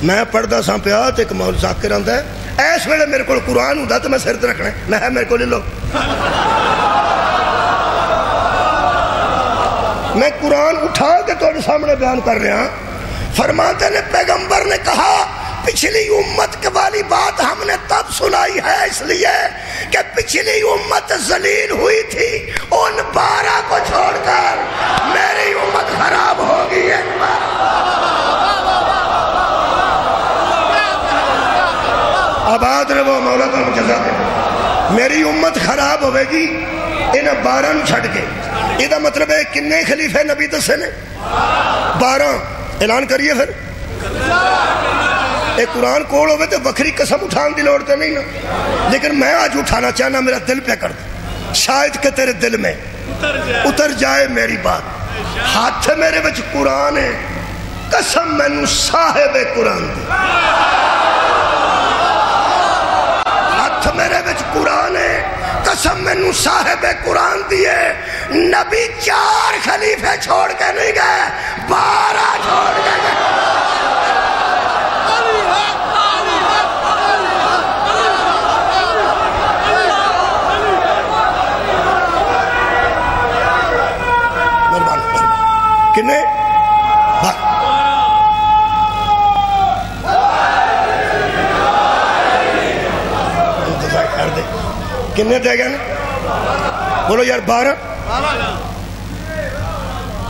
میں پڑھدا سا پیا تے ایک مول ذاکر آندا ہے ایس ویلے میرے کو قرآن ہوندا تو میں سر تے رکھنا. میں میرے کو لے لو. میں قرآن اٹھا کے تمہارے سامنے بیان کر رہا. فرماتے نے پیغمبر نے کہا پچھلی امت والی بات ہم نے تب سنائی ہے اس لیے کہ پچھلی امت ذلیل ہوئی تھی. ان 12 کو چھوڑ کر میری امت خراب ہوگی. آباد رہو مولا کا جزا دے. میری امت خراب ہوئے گی انہیں 12 نو چھڑ کے. یہ مطلب ہے کنے خلیفے نبی دسے نے 12. اعلان کریے پھر. ایک قرآن کول ہوئے تو بکری قسم اٹھان دی لوڑتے نہیں نا. لیکن میں آج اٹھانا چاہنا میرا دل پہ کر دے شاید کہ تیرے دل میں اتر جائے میری بات. ہاتھ میرے بچ قرآن ہے قسم میں نو صاحب قرآن دی. ہاتھ میرے بچ قرآن ہے قسم میں نو صاحب قرآن دیے. نبی 4 خلیفے چھوڑ کے نہیں گئے 12 چھوڑ کے گئے. کنے کنے دے گئے نا بولو یار 12.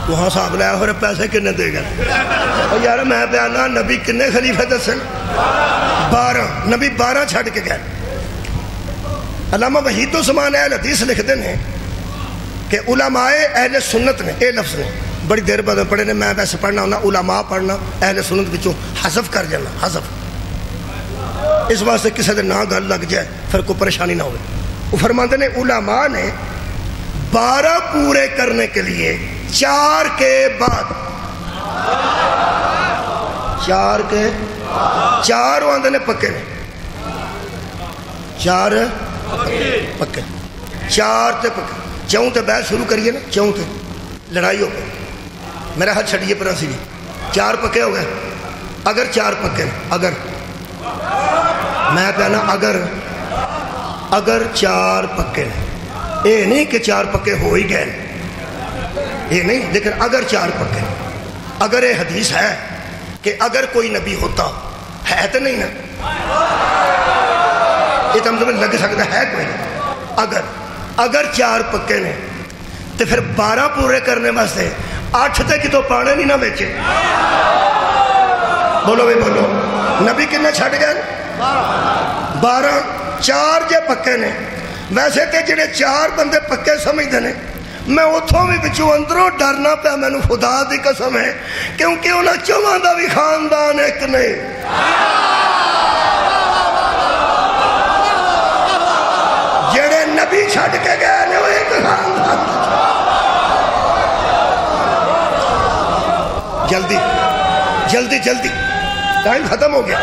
تو ہاں صاحب لیا ہو رہے پیسے کنے دے گئے یار. میں بیانا نبی کنے خلیفہ دسن 12. نبی 12 چھڑ کے گئے. علامہ وحید عثمان اہل حدیث لکھتے ہیں کہ علماء اہل سنت نے اے لفظ نے بڑی دیر بعد پڑھے نے. میں ویسے پڑھنا ہونا علماء پڑھنا اہل سنت بچوں حذف کر جانا. حذف اس واسطے کسی دے نہ گل لگ جائے پھر کوئی پریشانی نہ ہوئے. وہ فرماتے ہیں علماء نے 12 پورے کرنے کے لیے 4 کے بعد 4 کے 4 آندے نے پکے نے 4 پکے 4 تے پکے. 4 تے بحث شروع کریے نا 4 تے لڑائی ہو گئی. میرا ہاتھ چھڑیے پر سی نہیں 4 پکے ہو گئے. اگر 4 پکے اگر میں کہنا اگر 4 پکے اے نہیں کہ 4 پکے ہو ہی گئے یہ نہیں. لیکن اگر 4 پکے اگر یہ حدیث ہے کہ اگر کوئی نبی ہوتا ہے تو نہیں نا یہ تو مطلب لگ سکتا ہے کوئی نہیں. اگر 4 پکے نے تو پھر 12 پورے کرنے واسطے 8 تے کتوں پانے نہیں نہ بیچے. بولو بھی بولو. نبی کنے چھڑ گئے 12. 4 جے پکے نے. ویسے تے جڑے 4 بندے پکے سمجھتے ہیں میں اتھوں بھی بچوں اندروں ڈرنا پیا میں نے خدا دی قسم ہے کیونکہ انہاں 4 دا بھی خاندان ایک نہیں. جڑے نبی چھڑ کے گئے نے وہ ایک خاندان. جلدی جلدی جلدی ٹائم ختم ہو گیا.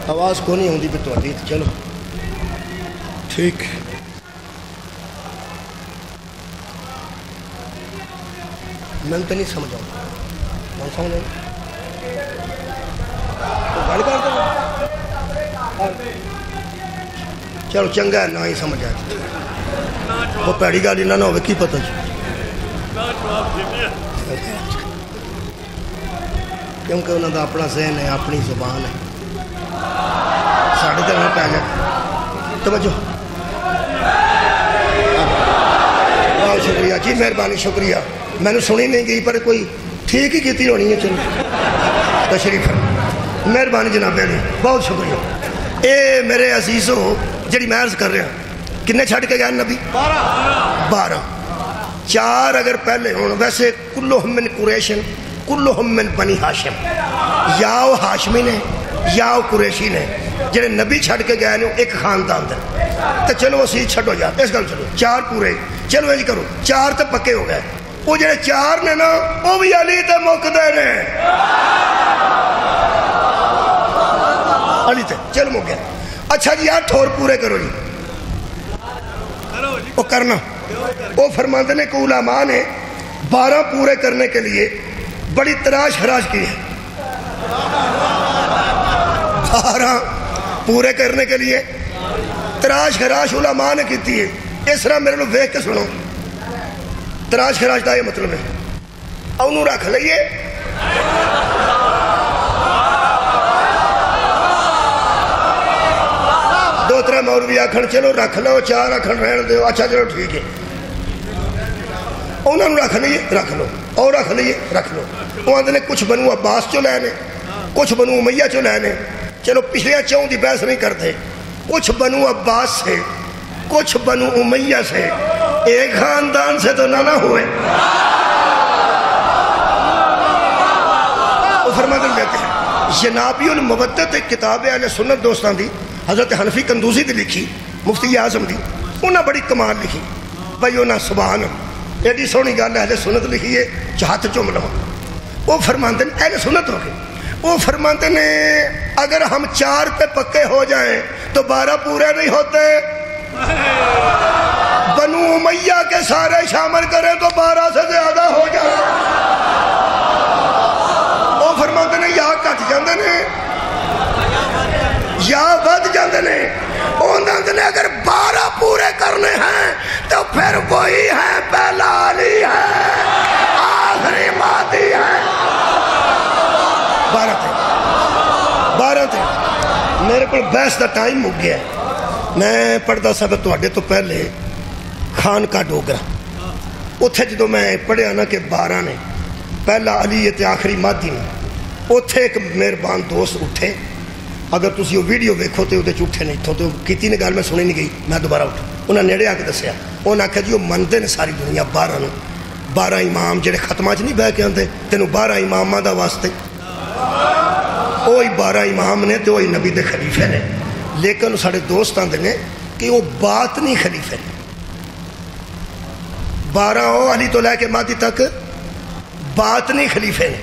آواز کو نہیں ہوندی پہ تواڈی. چلو ٹھیک. میں تو نہیں سمجھا میں سمجھا گل کر دو. چلو چنگا ہے نہ ہی سمجھ آئے وہ پیڑی گالی نہ ہوئے کی پتہ کیونکہ انہوں کا اپنا ذہن ہے اپنی زبان ہے. ساڑھے تک نہ پہ جائے توجہ. بہت شکریہ جی مہربانی شکریہ. میں نے سنی نہیں گئی پر کوئی ٹھیک ہی کیتی ہونی ہے. چلو تشریف مہربانی جناب علی بہت شکریہ. اے میرے عزیزوں جڑی میں عرض کر رہا کنے چھڑ کے گئے نبی 12. 4 اگر پہلے ہوں ویسے کلہم من قریشن کلہم من بنی ہاشم یا وہ ہاشمی نے یا وہ قریشی نے جڑے نبی چھڑ کے گئے نے ایک خاندان دے. تو چلو اسی چھڑو جا اس گل چلو 4 پورے. چلو یہ کرو 4 تو پکے ہو گئے. وہ جڑے 4 نے نا وہ بھی علی تے مکدے نے. علی تے چل مک گیا. اچھا جی 8 اور پورے کرو جی. وہ کرنا وہ فرماندے نے کہ علماء نے 12 پورے کرنے کے لیے بڑی تراش خراش کی ہے. 12 پورے کرنے کے لیے تراش خراش علماء نے کیتی ہے. اس طرح میرے لوگ دیکھ کے سنو. تراش خراش کا یہ مطلب ہے انہوں رکھ لئیے دو 3 مولوی آکھن چلو رکھ لو 4 آکھن رہن دیو. اچھا چلو ٹھیک ہے انہوں نے رکھ لئیے رکھ لو اور رکھ لئیے رکھ لو. وہ آندھنے کچھ بنو عباس چو لینے کچھ بنو امیہ چو لینے. چلو پچھلے 4 دی بحث نہیں کرتے. کچھ بنو عباس سے کچھ بنو امیہ سے ایک خاندان سے تو نہ ہوئے. وہ فرماتے لیتے ہیں جنابی المبتت ایک کتاب اہل سنت دوستان دی حضرت حنفی کندوزی دی لکھی مفتی اعظم دی. انہاں بڑی کمال لکھی بھائی انہاں سبحان ایڈی سونی گل اہل سنت لکھی ہے چاہت چوم لو. وہ فرماتے ہیں اہل سنت ہو گئے. وہ فرماتے ہیں اگر ہم 4 پہ پکے ہو جائیں تو 12 پورے نہیں ہوتے. بنو امیہ کے سارے شامل کریں تو 12 سے زیادہ ہو جائے. وہ فرماتے ہیں یا کٹ جاندے نے یا بد جاندے نے. انہوں نے اگر 12 پورے کرنے ہیں تو پھر وہی ہے پہلا علی ہے آخری مہدی ہے. 12 تھے میرے کو بحث دا ٹائم ہو گیا ہے. میں پڑھتا سب تواڈے تو پہلے خان کا ڈوگرا اتھے جدو میں پڑھیا نا کہ 12 نے پہلا علی تے آخری مہدی نے. اتھے ایک مہربان دوست اٹھے. اگر تسی وہ ویڈیو ویکھو تو وہ اٹھے نہیں تو کیتی نے گل میں سنی نہیں گئی. میں دوبارہ اٹھا انہاں نیڑے آ کے دسیا. انہوں نے آکھا جی وہ منتے نے ساری دنیا 12 نے 12 امام جڑے ختمہ چ نہیں بہ کے آندے تینوں 12 اماماں دا واسطے وہی 12 امام نے تو وہی نبی دے خلیفے نے. لیکن سارے دوست آندے نے کہ وہ بات نہیں خلیفے نے. 12 ہو علی تو لے کے مہدی تک بات نہیں خلیفے نے.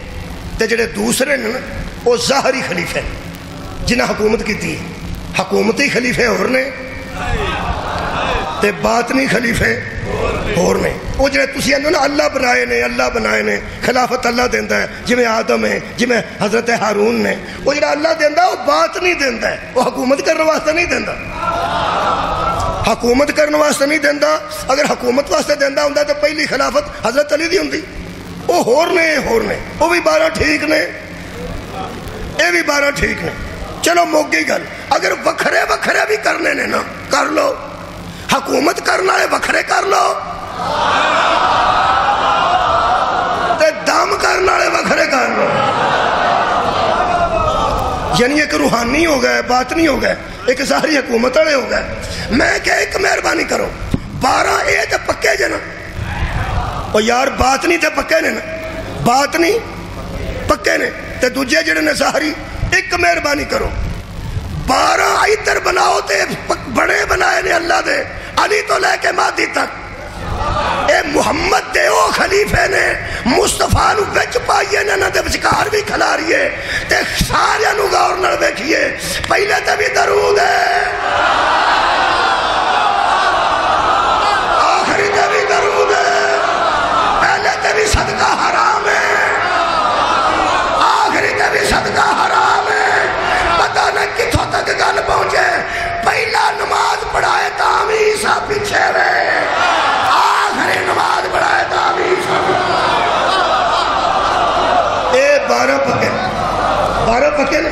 تے جڑے دوسرے نے وہ ظاہری خلیفے نے جنہیں حکومت کی تھی. حکومتی خلیفے اور نے تے بات نہیں خلیفے اور نے. وہ جڑے تسی آندے نا اللہ بنائے نے اللہ بنائے نے خلافت اللہ دیندا ہے جویں آدم ہے جویں حضرت ہارون نے. وہ جڑا اللہ دیندا وہ بات نہیں دیندا ہے. وہ حکومت کرنے واسطے نہیں دیندا. حکومت کرنے واسطے نہیں دیندا. اگر حکومت واسطے دیندا ہوندا تو پہلی خلافت حضرت علی دی ہوندی. وہ ہور نے وہ بھی 12 ٹھیک نے یہ بھی 12 ٹھیک نے. چلو موک گئی گل. اگر وکھرے وکھرے بھی کرنے نے نا کر لو, حکومت کرنا ہے وکھرے کر لو, تے دم کرنا ہے وکھرے کر لو. یعنی ایک روحانی ہو گئے, باطنی ہو گئے, ایک ظاہری حکومت والے ہو گئے. میں کہ ایک مہربانی کرو 12 اے تے پکے جے نا, اور یار باطنی تے پکے نے نا, باطنی پکے نے تے دوجے جڑے نے ظاہری, ایک مہربانی کرو 12 ادھر بناؤ تے بڑے بنائے نے اللہ دے, علی تو لے کے مہدی تک. اے محمد دے او خلیفے نے مصطفیٰ نو وچ پائیے نے, نہ دے وچکار بھی کھلاریے تے سارے نو غور نال ویکھیے. پہلے تے بھی درود ہے, آخری تے بھی درود ہے, پہلے تے بھی صدقہ حرام ہے, آخری تے بھی صدقہ حرام ہے. پتہ نہ کتھوں تک گل پہنچے. پہلا نماز پڑھائے تاں عیسیٰ پیچھے رہے, آخری نماز پڑھائے تاں عیسیٰ. اے 12 پکے, 12 پکے نے.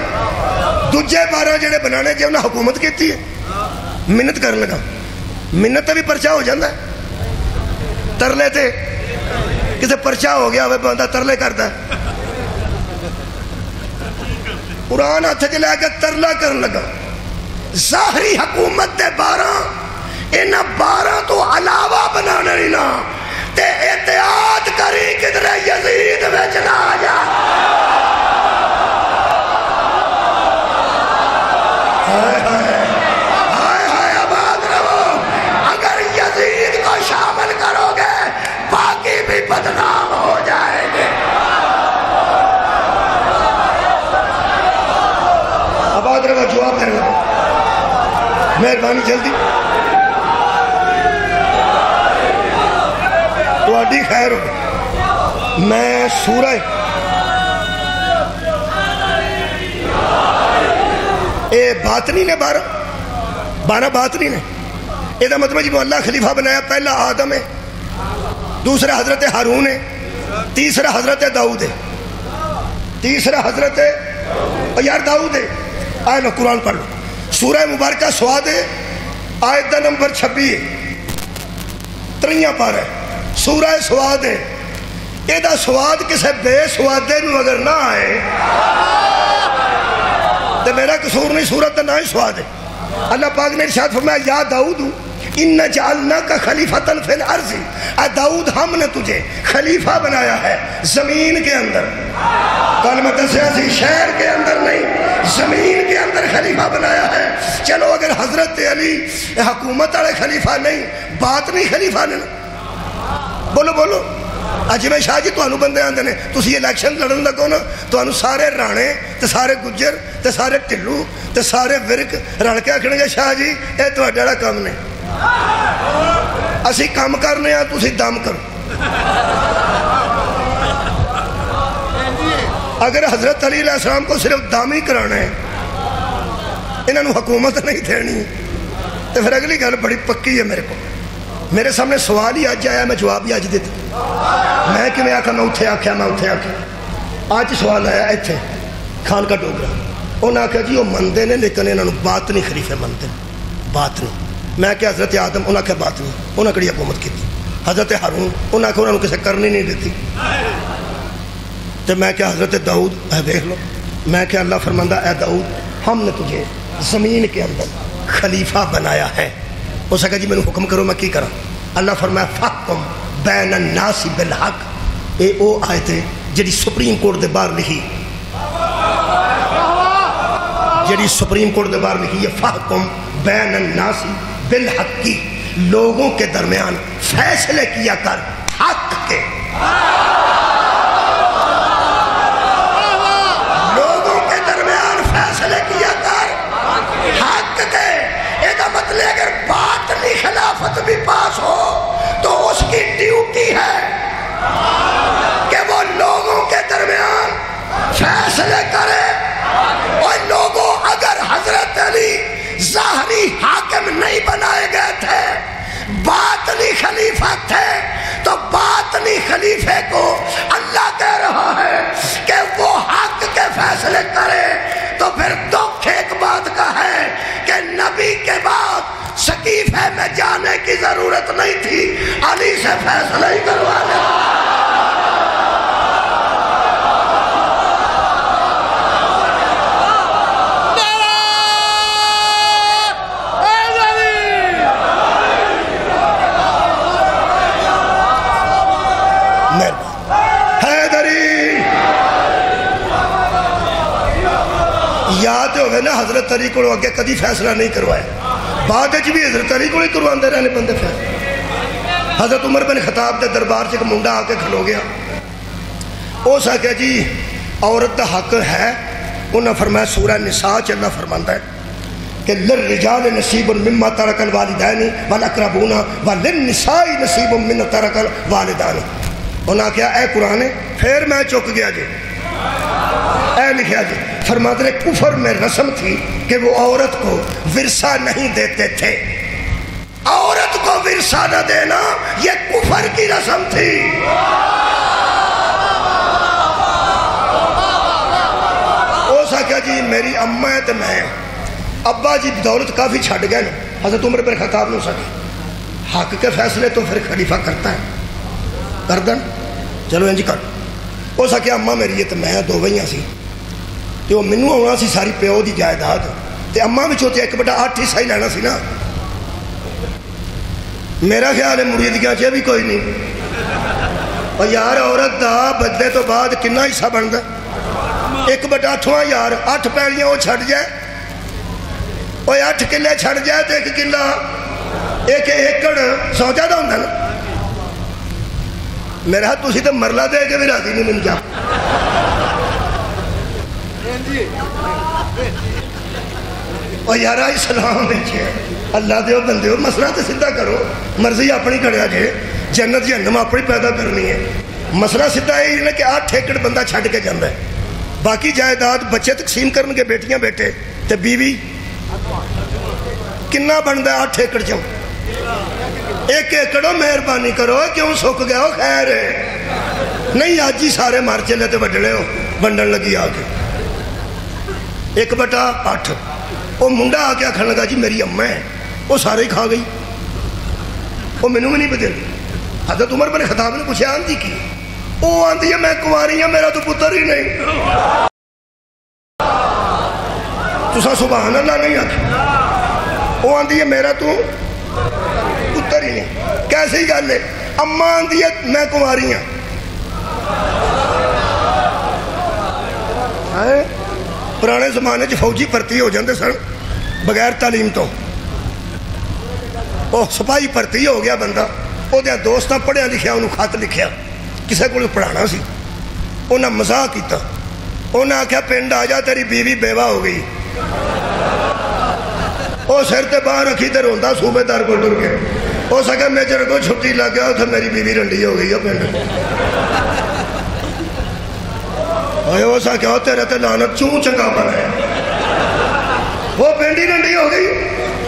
دوجے 12 جڑے بنانے جے انہیں حکومت کیتی ہے, منت کر لگا, منت تے بھی پرچہ ہو جاندہ ہے. ترلے تے کسے پرچہ ہو گیا ہوئے بندہ ترلے کرتا ہے. قرآن ہاتھ چ لے کے ترلا کرن لگا. ظاہری حکومت دے 12, انہاں 12 تو علاوہ بنانا نہیں نا, تے احتیاط کری کدھر یزید وچ نہ آ جا. ہائے ہائے آباد رہو. اگر یزید کو شامل کرو گے باقی بھی بدنام ہو جائیں گے. آباد رہو, جواب دے رہو, مہربانی جلدی. تواڈی خیر ہو. میں سورہ اے باطنی نے 12 باطنی نے. یہ مطلب جی اللہ خلیفہ بنایا, پہلا آدم ہے, دوسرا حضرت ہارون ہے, تیسرا حضرت داؤد ہے, تیسرا حضرت یار داؤد ہے. آئے لو قرآن پڑھ لو. سورہ مبارکہ سواد ہے, آیت دا نمبر 26 ہے, 3 پارہ ہے. سورہ سواد ہے. یہ دا سواد کسے بے سوادے نو اگر نہ آئے تو میرا قصور نہیں, سورت دا نہ ہی سواد ہے. اللہ پاک نے ارشاد فرمایا یا داؤد ان جعلناک خلیفۃ فی الارض, اے داؤد ہم نے تجھے خلیفہ بنایا ہے زمین کے اندر. کل میں دسیا سی شہر کے اندر نہیں, زمین کے اندر خلیفہ بنایا ہے. چلو اگر حضرت علی حکومت والے خلیفہ نہیں, باطنی خلیفہ نے. بولو بولو. اجمے شاہ جی تانوں بندے آندے نے تسی الیکشن لڑن لگو نا, تانوں سارے رانے تے سارے گجر تے سارے ٹلو تے سارے ورک رل کے آکھن گے شاہ جی اے تہاڈا جڑا کام نے, اسی کام کرنے ہاں تسی دم کرو. اگر حضرت علی علیہ السلام کو صرف دام ہی کرانا ہے, انہوں نے حکومت نہیں دینی, تو پھر اگلی گل بڑی پکی ہے میرے کو. میرے سامنے سوال ہی آج آیا, میں جواب ہی آج دیتا. میں کہ میں آکھا میں اتھے آکھیا, میں اتھے آکھیا. آج سوال آیا ایتھے خان کا ڈوگرا, انہوں نے آکھا جی وہ مندے نے لیکن انہوں نے باطنی خلیفے مندے, باطنی. میں کہ حضرت آدم, انہوں نے آکھا باطنی, انہوں نے کڑی حکومت کی تھی. حضرت ہارون, انہوں نے آکھا انہوں نے کسے کرنی نہیں دیتی. تو میں کہ حضرت داؤد, اے دیکھ لو, میں کہ اللہ فرماندہ اے داؤد ہم نے تجھے زمین کے اندر خلیفہ بنایا ہے. اس نے کہا جی میں حکم کرو میں کی کروں. اللہ فرمایا فحکم بین الناس بالحق. اے او آیت ہے جڑی سپریم کورٹ دے باہر لکھی, جڑی سپریم کورٹ دے باہر لکھی ہے فحکم بین الناس بالحق کی, لوگوں کے درمیان فیصلے کیا کر حق کے. لوگوں کے درمیان فیصلے کیا کر حق کے. یہ مطلب اگر باطنی خلافت بھی پاس ہو تو اس کی ڈیوٹی ہے کہ وہ لوگوں کے درمیان فیصلے کرے. اور لوگوں اگر حضرت علی ظاہری حاکم نہیں بنائے گئے تھے, باطنی خلیفہ تھے, تو باطنی خلیفے کو اللہ کہہ رہا ہے کہ وہ حق کے فیصلے کرے. تو پھر دکھ سے فیصلہ ہی کروا لے۔ یاد ہوگا نا حضرت علی کو اگے کدی فیصلہ نہیں کروایا، بعد بھی حضرت علی کو ہی کرواندے رہنے بندے فیصلہ۔ حضرت عمر بن خطاب دے دربار سے ایک منڈا آ کے کھلو گیا، اس آکھیا جی عورت دا حق ہے، انہاں فرمایا سورہ نساء چ اللہ فرماندا ہے کہ للرجال نصیب مما ترک الوالدین والاقربون وللنساء نصیب مما ترک الوالدان۔ انہاں کہا اے قرآن ہے، پھر میں چک گیا جی، اے لکھیا جی، فرماتے ہیں کفر میں رسم تھی کہ وہ عورت کو ورثہ نہیں دیتے تھے، عورت کو ورثہ نہ دینا یہ کفر کی رسم تھی۔ او سکا جی میری اماں ہے تو میں ابا جی دولت کافی چھڑ گئے نا، حضرت عمر بن خطاب نو سکے حق کے فیصلے تو پھر خلیفہ کرتا ہے، کردن چلو انجی کر۔ او سکے اماں میری ہے تو میں دو وہیاں سی، تو منو آنا سی ساری پیو دی جائیداد، تے اماں بھی چوتے 1/8 حصہ ہی لینا سی نا۔ میرا خیال ہے مریدگیاں چاہے بھی کوئی نہیں، اور یار عورت دا بدلے تو بعد کنا حصہ بنتا 1/8 یار، 8 پیڑیاں وہ چھڑ جائے، وہ 8 کلے چھڑ جائے تو 1 کلہ 1 ایکڑ سوچا دا ہوندہ نا۔ میرا تو اسی تو مرلہ دے کے بھی راضی نہیں من جا۔ اور یارہ اسلام بیچے اللہ دے بندے ہو، مسئلہ تو سدھا کرو، مرضی اپنی کڑیا جے، جنت جہنم اپنی پیدا کرنی ہے۔ مسئلہ سدھا ہے یہ کہ 8 ایکڑ بندہ چھڑ کے جاندہ ہے، باقی جائیداد بچے تقسیم کرن کے بیٹیاں بیٹے تے بیوی کنا بندہ ہے 8 ایکڑ چاہوں 1 ایکڑوں مہربانی کرو، کیوں سکھ گیا ہو خیر ہے نہیں، آج ہی سارے مار چلے تے بڑھڑے ہو بنڈن لگی آگے 1/8۔ وہ منڈا آ کے آکھن لگا جی میری اماں ہے، وہ سارے ہی کھا گئی، وہ منوں بھی نہیں بدل۔ حضرت عمر بن خطاب نے پوچھا آندھی کی، وہ آندھی ہے میں کنواری ہوں، میرا تو پتر ہی نہیں۔ تسا سبحان اللہ نہیں آکھا، وہ آندھی ہے میرا تو پتر ہی نہیں، کیسے ہی گل ہے؟ اماں آندھی ہے میں کنواری ہوں، پرانے زمانے چ فوجی بھرتی ہو جاندے سن بغیر تعلیم تو، وہ سپاہی بھرتی ہو گیا بندہ، وہ دیا دوستاں پڑھیا لکھیا انہوں خط لکھیا، کسے کو پڑھانا سی، انہاں مزاق کیتا، انہاں آکھیا پنڈ آ جا تیری بیوی بیوہ ہو گئی، وہ سر تے باہر رکھی تے روندا صوبے دار کو ٹر کے، وہ سکے میجر کو چھٹی لگ گیا تو میری بیوی رنڈی ہو گئی ہے پنڈ۔ وہ سا کیا تیرے تے لعنت چون چنگا پڑا ہے، وہ پینڈی رنڈی ہو گئی،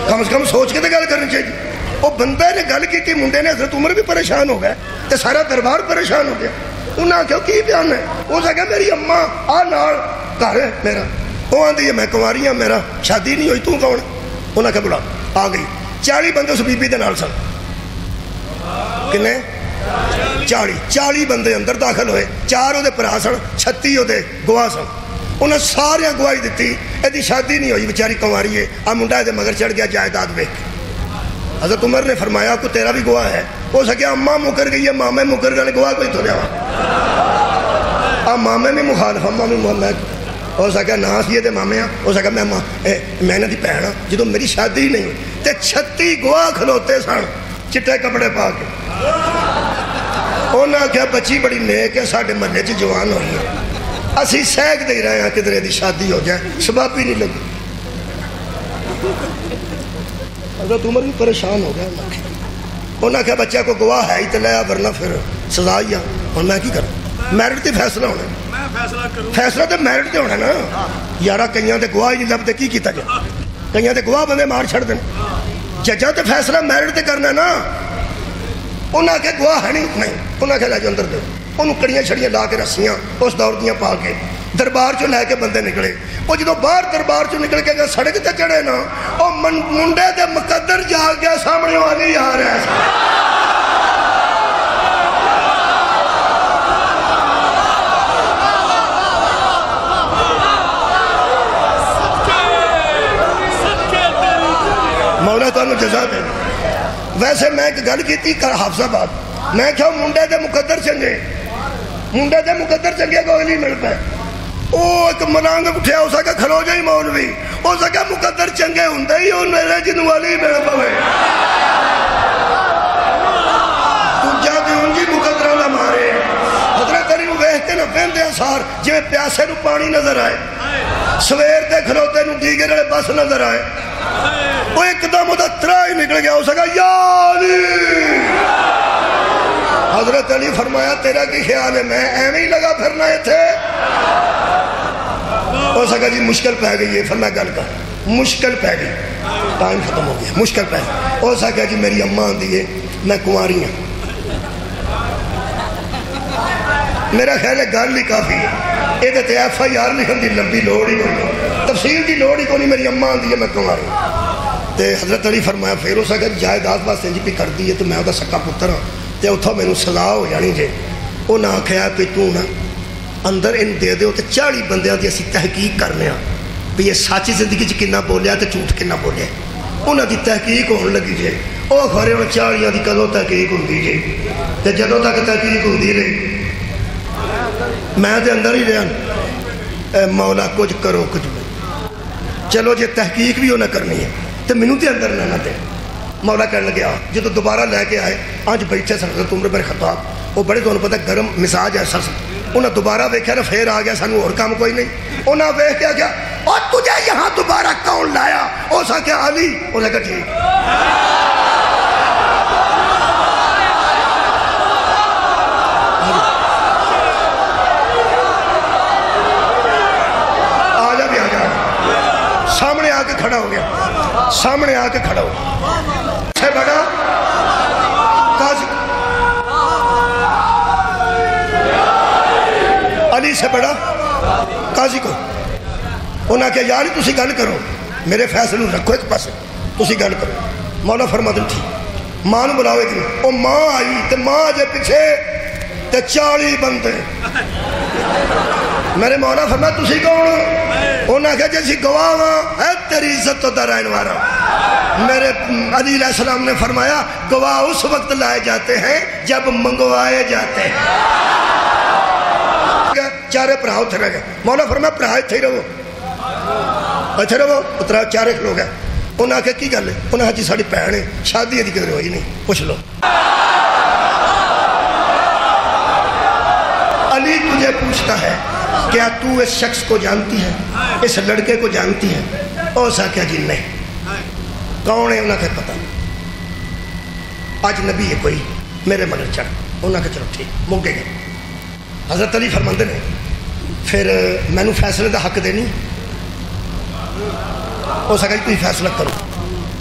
کم سے کم سوچ کے تے گل کرنی چاہیے۔ وہ بندہ نے گل کی تھی، منڈے نے حضرت عمر بھی پریشان ہو گئے تے سارا دربار پریشان ہو گیا، انہاں کہو کی بیان ہے؟ وہ سا کہا میری اماں آ نال گھر ہے میرا، وہ آندھی ہے میں کنواری ہوں، میرا شادی نہیں ہوئی، تو کون؟ انہاں کہا بلا آ گئی، 40 بندے اس بی بی دے نال سن، کنے 40 بندے اندر داخل ہوئے، 4 وہ پرا سن، 36 وہ گواہ سن، انہیں سارے گواہی دیتی ایدی شادی نہیں ہوئی، بیچاری کنواری ہے، آ منڈا دے مگر چڑھ گیا جائیداد ویکھ کے۔ حضرت عمر نے فرمایا کو تیرا بھی گواہ ہے؟ ہو سکے اماں مکر گئی ہے، مامے مکر گئے، گواہ کوئی تو لیا مامے میں مخالف، اماں میں محمد ہو سکا نا سی دے مامے، ہو سکا میں نے دی پہنا جدو میری شادی نہیں ہوئی تے 36 گواہ کھلوتے سن چٹے کپڑے پا کے، انہاں کہا بچی بڑی نیک ہے، ساڑھے محلے چ جوان ہوئی ہے، اسی سیک دے رہے ہیں کدھر دی شادی ہو جائے، سبب ہی نہیں لگی۔ حضرت عمر بھی پریشان ہو گیا، انہاں کہا بچہ کو گواہ ہے ہی تو لیا، ورنہ پھر سزا ہی ہے، اور میں کی کروں؟ میرٹ تے فیصلہ ہونا، فیصلہ تے میرٹ تے ہونا نا، یارہ کئیاں تے گواہ ہی نہیں لبتے کی کیتا جائے، کئیاں تے گواہ بندے مار چھڑ دیں، ججاں تے فیصلہ میرٹ تے کرنا نا۔ انہاں کے گواہ ہے نہیں، انہاں کے لے جو اندر دے، انہوں کڑیاں چھڑیاں لا کے رسیاں اس دور دیاں پا کے دربار چو لے کے بندے نکلے، وہ جدو باہر دربار چو نکل کے سڑک تے چڑھے نا، وہ منڈے دے مقدر جا گیا سامنے والی یار ہے، میں تمہیں جزا دے. ویسے میں ایک گل کی حافظ آباد, میں کہا منڈے دے مقدر چنگے, منڈے دے مقدر چنگے کوئی نہیں مل پائے. وہ ایک ملانگ اٹھیا اس کا کھلو جائی مولوی, اس کا مقدر چنگے ہوندے ہی وہ میرے جنوں والی مل پوے. دوجا تے ان جی مقدراں دا مارے. حضرت علی نوں ویکھ کے نہ ویندے سار جویں پیاسے نوں پانی نظر آئے, سویر دے کھلوتے نوں دیگر والے بس نظر آئے. وہ ایک دم دا ترا ہی نکل گیا, اس کا یا علی. حضرت علی فرمایا تیرا کی خیال ہے میں ایویں ہی لگا پھرنا ہے تھے؟ اس کا جی مشکل پہ گئی ہے. فرمایا گل کر, مشکل پہ گئی, ٹائم ختم ہو گیا, مشکل پہ گئی. اس کا جی میری اماں آندی ہے میں کنواری ہوں. میرا خیال ہے گل ہی کافی ہے, یہ تو ایف آئی آر لکھن دی لمبی لوڑ ہی نہیں, تفصیل دی لوڑ ہی کوئی نہیں. میری اماں آندی ہے میں کنواری ہوں. تے حضرت علی فرمایا پھر اس کا جائیداد واسطے انج بھی کر دی ہے تو میں وہ سکا پتر ہاں, تے اتھوں میرے صلاح ہو جانی جے. انہاں آکھیا کہ تو نا اندر ان دے دیو تے 40 بندیاں دی اسی تحقیق کرنے ہاں بھی یہ سچی زندگی چ کنا بولیا تے جھوٹ کنا بولیا. انہاں دی تحقیق ہون لگی جے. او خورے ان 40 دی کدوں تحقیق ہوندی جے, تے جدوں تک تحقیق ہوندی رہی میں تے اندر ہی رہا مولا کچھ کرو کچھ بھی. چلو جے تحقیق بھی انہیں کرنی ہے تے مینوں تے اندر رہنا دے. مولا کہنے لگا جب دوبارہ لے کے آئے آج بیٹھے حضرت عمر بن خطاب, وہ بڑے تمہیں پتہ گرم مزاج ہے سر. انہیں دوبارہ ویکھیا نا پھر آ گیا سانو اور کام کوئی نہیں. انہیں ویکھ کے کیا اور تجھے یہاں دوبارہ کون لایا؟ اس نے کہا علی. انہوں نے کہا ٹھیک. آ جا بھی آ جا, سامنے آ کے کھڑا ہو گیا, سامنے آ کے کھڑا ہو گیا. سے بڑا قاضی, علی سے بڑا قاضی کو. انہاں کہا یاری تسی گل کرو, میرے فیصلے رکھو ایک پاسے, تسی گل کرو. مولا فرما دن ٹھیک, ماں نو بلاؤ ایک دن. او ماں آئی تے ماں جے پیچھے تے 40 بندے. میرے مولا فرما تسی کون ہو؟ انہاں کہا جیسی گواہ ہاں اے تیری عزت تو درائن وارا. میرے علی علیہ السلام نے فرمایا گواہ اس وقت لائے جاتے ہیں جب منگوائے جاتے ہیں. چارے پراؤ تھے رہ گئے. مولا فرمایا پراؤ تھے رہو, اتھے رہو. اترا چارے لوگ ہیں. انہوں نے کہا کی گل ہے؟ انہوں نے کہا جی ساڑی پہن ہے, شادی ہے کدھر ہوئی نہیں, پوچھ لو. علی تجھے پوچھتا ہے کیا تو اس شخص کو جانتی ہے, اس لڑکے کو جانتی ہے؟ اور سا کیا جی نہیں. کون ہے؟ انہوں نے کہا پتہ نہیں, آج نبی ہے کوئی میرے مگر چڑھ. انہوں نے کہا چلو ٹھیک موقع گئے. حضرت علی فرماندے نے پھر میں نے فیصلے دا حق دینی. ہو سکا جی تھی فیصلہ کرو,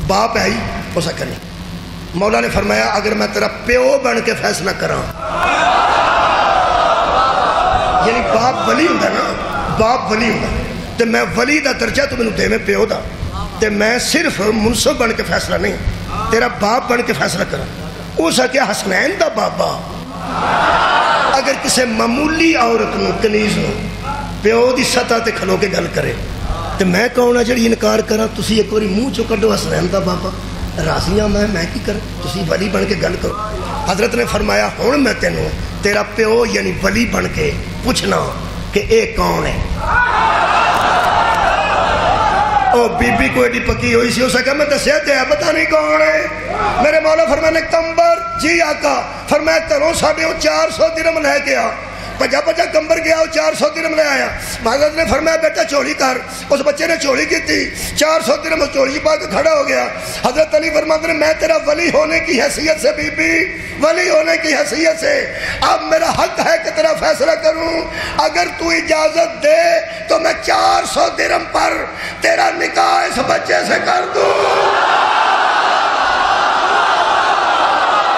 باپ ہے ہی ہو سکا نہیں. مولا نے فرمایا اگر میں تیرا پیو بن کے فیصلہ کراں, یعنی باپ ولی ہوں نا, باپ ولی ہوں تو میں ولی دا درجہ تو میں دے میں پیو دا, تے میں صرف منصف بن کے فیصلہ نہیں, تیرا باپ بن کے فیصلہ کراں. ہو سکیا حسنین دا بابا اگر کسی معمولی عورت نو کنیز نو پیو دی سطح تے کھلو کے گل کرے تو میں کون ہے جڑی انکار کرا؟ تسی ایک باری منہ چو کڈو حسنین دا بابا, راضیاں میں کی کر, تسی ولی بن کے گل کرو. حضرت نے فرمایا ہن میں تینوں تیرا پیو یعنی ولی بن کے پوچھنا کہ اے کون ہے. او بی بی کو ایڈی پکی ہوئی سی, ہو سکا میں دسیا تے پتہ نہیں کون ہے. میرے مولا فرمایا نے کمبر جی آقا. فرمایا کرو ساڑھے 400 درم لے کے آ. پجا پجا کمبر گیا, 400 درم لے آیا. حضرت نے فرمایا بیٹا چوری کر. اس بچے نے چوری کی تھی, 400 درم چوری پا کے کھڑا ہو گیا. حضرت علی فرماتے ہیں میں تیرا ولی ہونے کی حیثیت سے, بی بی ولی ہونے کی حیثیت سے اب میرا حق ہے کہ تیرا فیصلہ کروں. اگر تو اجازت دے تو میں 400 درم پر تیرا نکاح اس بچے سے کر دوں.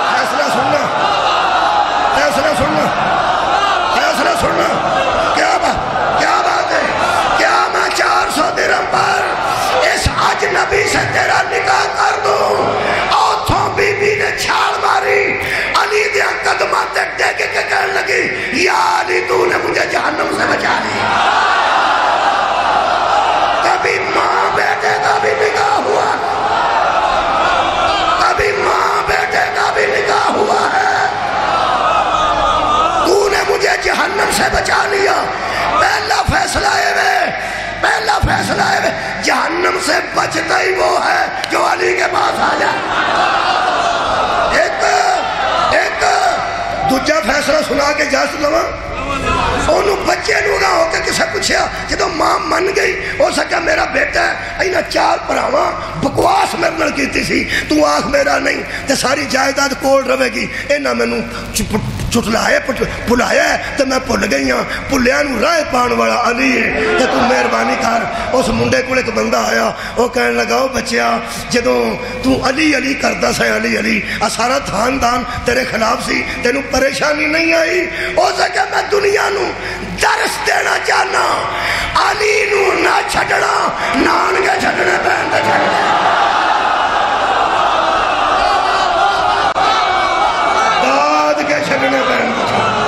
فیصلہ سننا, فیصلہ سننا, فیصلہ سننا. کیا بات ہے؟ کیا میں 400 درم پر اس اجنبی سے تیرا نکاح کر دوں؟ اوتھوں بی بی نے چھال ماری, علی دیا قدمات ڈیگ کے کہنے لگی یا علی تو نے مجھے جہنم سے بچا لیا. کبھی ماں بیٹے کا بھی نکاح ہوا, بچتا ہی وہ ہے جو علی کے پاس آ جائے۔ ایک دوجا فیصلہ سنا کے اجازت لواں۔ انہوں بچے نوگا ہو کے کسے پوچھیا جدو ماں من گئی ہو سکا میرا بیٹا ہے اینا چار پراواں بکواس میرے نال کیتی سی تو آخ میرا نہیں تے ساری جائیداد کول رہے گی اینا میں نو چٹلائے پلایا ہے تے میں پل گئی ہاں پلیا نو رائے پان والا علی ہے تے تو مہربانی کر۔ اس منڈے کو ایک بندہ آیا وہ کہنے لگا او بچیا جدو تو علی علی کردا سا علی علی سارا خاندان تیرے خلاف سی تینوں پریشانی نہیں آئی ہو سکے میں دنیا نو درس دینا چاہنا علی نو نہ چھڑنا نان کے چھڑنے پہن کے چھڑنے داد کے چھڑنے پہن کے چھڑنے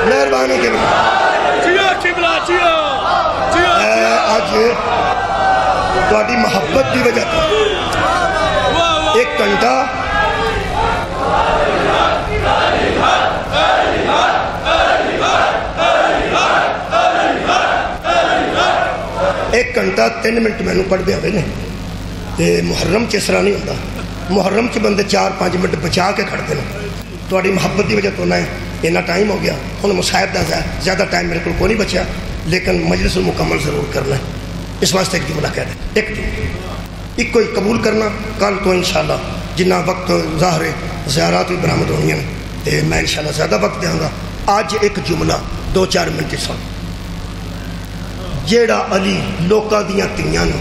مہربانی کے آج تواڈی محبت دی وجہ ایک گھنٹہ ایک گھنٹہ 3 منٹ میں پڑھ دیا ہوئے نہیں محرم چ اس طرح نہیں ہوتا۔ محرم چ بندے 4-5 منٹ بچا کے کھڑتے ہیں۔ تھوڑی محبت کی وجہ تو نہ اتنا ٹائم ہو گیا ہوں مصاحب کا زیادہ ٹائم میرے کو نہیں بچا لیکن مجلس مکمل ضرور کرنا ہے۔ اس واسطے ایک جملہ کہہ دیں ایک ایک کوئی قبول کرنا کل تو انشاءاللہ جنہ وقت ظاہر زیارات بھی برآمد ہونی ہیں تو میں انشاءاللہ زیادہ وقت دیا گا۔ آج ایک جملہ 2-4 منٹ سن جیڑا علی لوکاں دیاں تیاں نو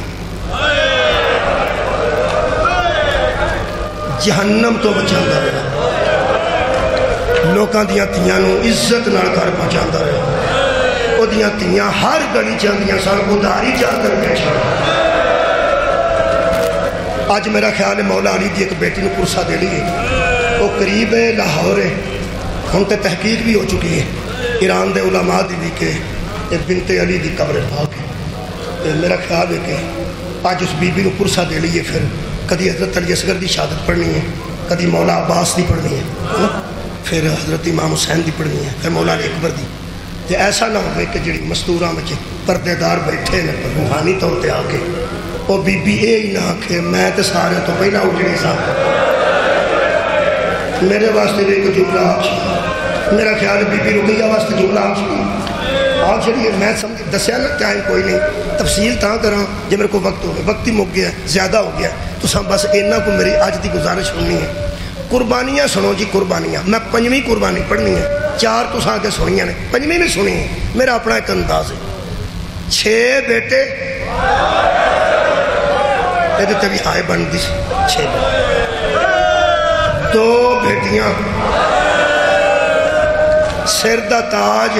جہنم تو بچاندہ رہا، لوکاں دیاں تیاں نو عزت نال گھر پہنچاندہ رہا، او دیاں تیاں ہر گلی چاندیاں سان ادھاری چاہ کر بیٹھا۔ آج میرا خیال ہے مولا علی دی ایک بیٹی نے پرسہ دے لیے وہ قریب ہے لاہور ہے ہم تے تحقیق بھی ہو چکی ہے ایران دے علماء دی بھی کہ بنت علی دی قبر پاک ہے۔ میرا خیال ہے کہ آج اس بی بی کو پرسہ دے لیے پھر کدی حضرت علی اصغر دی شہادت پڑھنی ہے کدی مولا عباس دی پڑھنی ہے پھر حضرت امام حسین دی پڑھنی ہے پھر مولا علی اکبر دی تے ایسا نہ ہوئے کہ جڑی مستوراں وچ پردے دار بیٹھے نے روحانی طور تے آ کے وہ بی بی اے ہی نہ کہ میں تے سارے تو پہلا اٹھنی سا۔ میرے واسطے بھی ایک جملہ آپ میرا خیال بی بی رقیہ واسطے جملہ آپ چلیے میں سمجھ دسیا نا ٹائم کوئی نہیں تفصیل تاں کراں جب میرے کو وقت ہو گیا وقت ہی مک گیا زیادہ ہو گیا تو سب بس اینا کو میری آج دی گزارش ہونی ہے۔ قربانیاں سنو جی قربانیاں میں 5ویں قربانی پڑھنی ہے 4 تو ساں کے سنیاں نے 5ویں بھی سنی ہے میرا اپنا ایک انداز ہے 6 بیٹے یہ تو بھی آئے بن دی 6 بیٹے 2 بیٹیاں سر دا تاج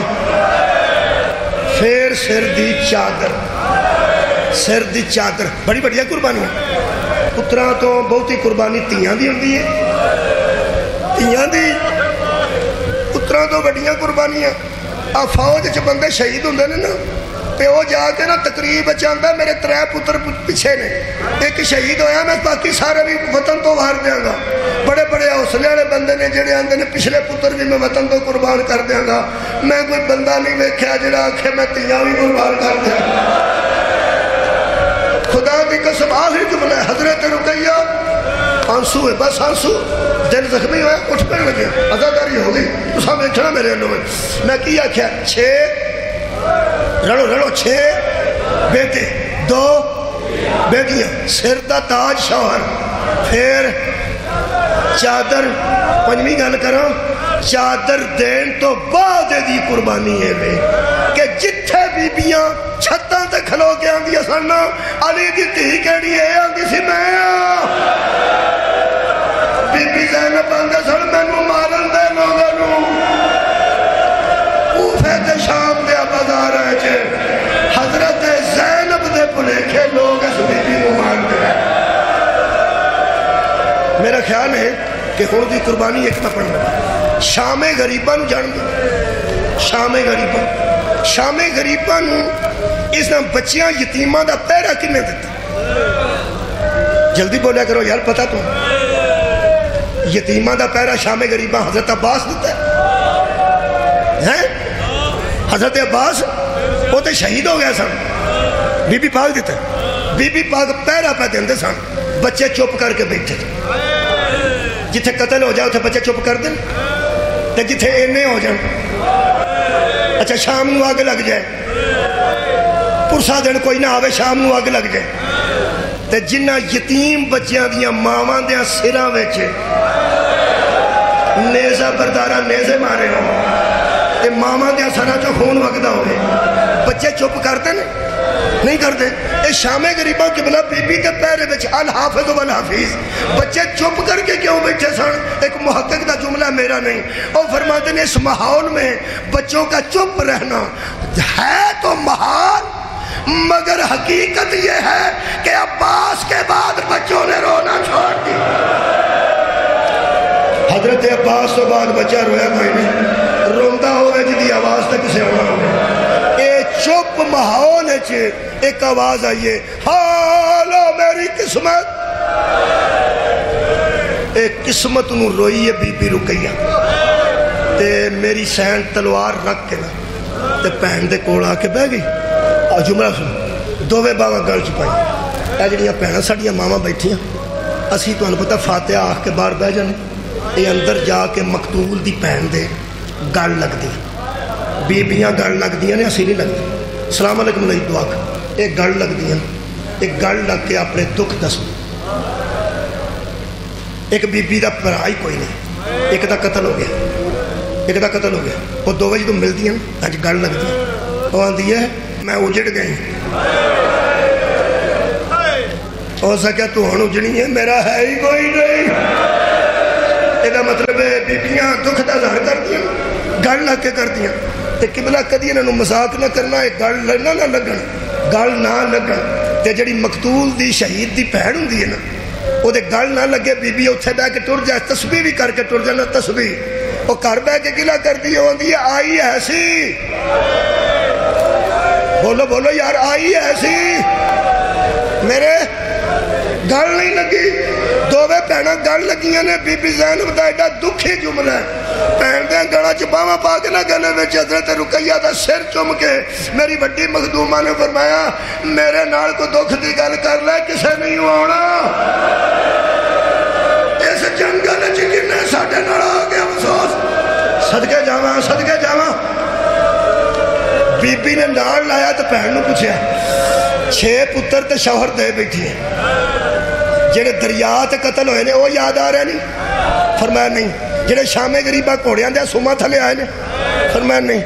پھر سر دی چادر بڑی بڑی قربانیاں پتران تو بہت ہی قربانی تیاں دی ہوندی ہے تیاں دی پتران تو بڑیاں قربانیاں فوج چ بندے شہید ہوندے نے نا تے وہ جا کے نا تقریب چاہتا میرے 3 پتر پیچھے نے ایک شہید ہویا میں باقی سارے بھی وطن تو باہر دیا گا بڑے بڑے حوصلے والے بندے نے جڑے آندے نے پچھلے پتر بھی میں وطن تو قربان کر دیا گا میں کوئی بندہ نہیں ویکھیا جڑا آکھے میں تیاں بھی قربان کر دیا خدا دی قسم آخری جملہ ہے حضرت رقیہ آنسو ہے بس آنسو دل زخمی ہویا اٹھ پڑ لگے عزاداری ہو گئی تو سامنے کھڑا میرے انہوں میں کیا کیا 6 رڑو 6 بیٹے 2 بیٹیاں سر دا تاج شوہر پھر چادر 5ویں گل کروں چادر دین تو بعد دی قربانی ہے میں کہ جتھے بیبیاں چھتاں تے کھلو کے آن دیا سننا علی دی تھی کہنی ہے آن دی سی میں بی بی زینب آندے سن میں نو مارن دے لوگا نو اوفے دے شام دے بازار ہے چھے حضرت زینب دے پلیکھے لوگ اس بی بی نو مان دے میرا خیال ہے کہ ہون دی قربانی ایک نہ پڑھنا شام غریباں نو جان دے شام غریباں نو اس نے بچیاں یتیمہ دا پیرا کنے دیتا جلدی بولیا کرو یار پتا تو یتیمہ دا پیرا شام غریبہ حضرت عباس دیتا ہے حضرت عباس وہ تے شہید ہو گیا سن بی بی پاک دیتا ہے. بی بی پاک پہرا پہ دیندے سن, بچے چپ کر کے بیٹھے تھے. جتھے قتل ہو جائے اتھے بچے چپ کر دیں, تے جتھے اینے ہو جائیں. اچھا شام نو آگ لگ جائے, پرسا دن کوئی نہ آوے, شام نو آگ لگ جائے, تے جنہ یتیم بچیاں دیاں ماواں دیاں سراں وچ نیزہ بردارہ نیزے مارے ہو, تے ماواں دیاں سراں چوں خون وگدا ہوئے, بچے چپ کرتے نہیں کرتے. اے شام غریباں قبلہ بی بی تے پیرے وچ الحافظ والحفیظ, بچے چپ کر کے کیوں بیٹھے سن؟ ایک محقق دا جملہ میرا نہیں, اور فرماتے ہیں اس ماحول میں بچوں کا چپ رہنا ہے تو محال, مگر حقیقت یہ ہے کہ عباس کے بعد بچوں نے رونا چھوڑ دی. حضرت عباس تو بعد بچہ رویا کوئی نہیں, روندا ہوئے جدی آواز تک کسے ہونا ہوئے. اے چپ ماحول ہے, ایک آواز آئیے, حالو میری قسمت. اے قسمت نو روئی ہے بی بی رقیہ, تے میری سین تلوار رکھ کے نا تے پہن دے کول آ کے بہ گئی. اور جملہ سن, دووے باواں گل چپائی. اے جڑیاں بھیناں ساڈیاں ماواں بیٹھیاں, اسی تانوں پتہ فاتحہ آکھ کے باہر بہ جانے, اے اندر جا کے مقتول دی بہن دے گل لگ دی. بیبیاں گل لگ دیاں نے, اسی نہیں لگتی. السلام علیکم علیہ دعا کر, ایک گل لگ دیاں, ایک گل لگ کے اپنے دکھ دس. ایک بی بی دا پرائی کوئی نہیں, ایک دا قتل ہو گیا, ایک دا قتل ہو گیا, وہ دو وجہ تو مل دیاں, اج گل لگ دی. وہ آندی ہے میں اجڑ گئی, ہو سکیا تو ہن اجڑی ہے, میرا ہے ہی کوئی نہیں. یہ مطلب ہے بیبیاں دکھ دا ظاہر کر دیاں, گل لگ کے کر دیاں. تے قبلہ کدی انہاں نوں مذاق نہ کرنا, اے گل نہ لگن, گل نہ لگن. تے جڑی مقتول دی شہید دی بہن ہوندی ہے نا, او دے گل نہ لگے, بی بی اوتھے بیٹھ کے ٹر جائے, تسبیح بھی کر کے ٹر جانا. تسبیح او گھر بیٹھ کے گلا کردی ہے, ہوندی ہے آئی ایسی, بولو بولو یار, آئی ایسی میرے گل نہیں لگی. دووے بہناں گل لگیاں نے. بی بی زینب دا ایڈا دکھی جملہ ہے, بہن دے گڑا چ باواں پا کے نہ گلے وچ حضرت رقیہ دا سر چم کے میری بڑی مخدومہ نے فرمایا میرے نال کو دکھ دی گل کر لے, کسے نہیں آنا. اس جنگل وچ کنے ساڈے نال آ گیا افسوس. صدقے جاواں, صدقے جاواں. بی بی نے نال لایا تو بہن نوں پوچھیا, 6 پتر تے شوہر دے بیٹھی ہیں, جڑے دریا تے قتل ہوئے نے وہ یاد آ رہے نہیں؟ فرمایا نہیں. جڑے شام غریبہ کوڑیاں دے سوما تھلے آئے نے؟ فرمایا نہیں.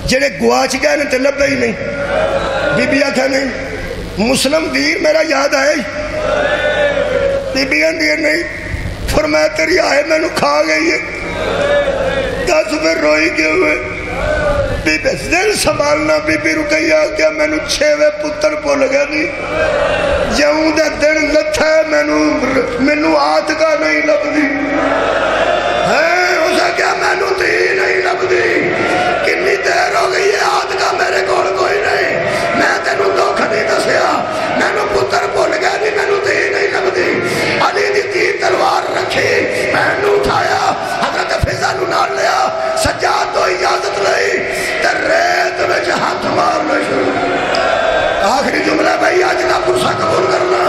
جڑے گواچ گئے نے تے لبے ہی نہیں؟ بی بی آکھا نہیں. مسلم ویر میرا یاد آئے؟ بی بی آندی نہیں. فرمایا تیری آئے میں نو کھا گئی ہے. 10 پھر روئی کے ہوئے. بی بی دل سنبھالنا. بی بی رقیہ کیا میں نو 6 پتر پو لگا دی, جاؤں دے دن لتھا ہے میں نو آت کا نہیں لگ دی ہے, اسے کیا میں نو تھی نہیں لگ دی. کنی دیر ہو گئی ہے, آت کا میرے کول کوئی نہیں, میں تینو دکھ نہیں دسیا, میں نو پتر پو لگا دی, میں نو تھی نہیں لگ دی. علی دی تیر تلوار رکھی, میں نو اٹھایا, حضرت فضا نو نال لیا, سجاد تو اجازت لئی, تے ریت وچ ہاتھ مارنا شروع. آخری جملہ بھائی آج کا پرسا قبول کرنا.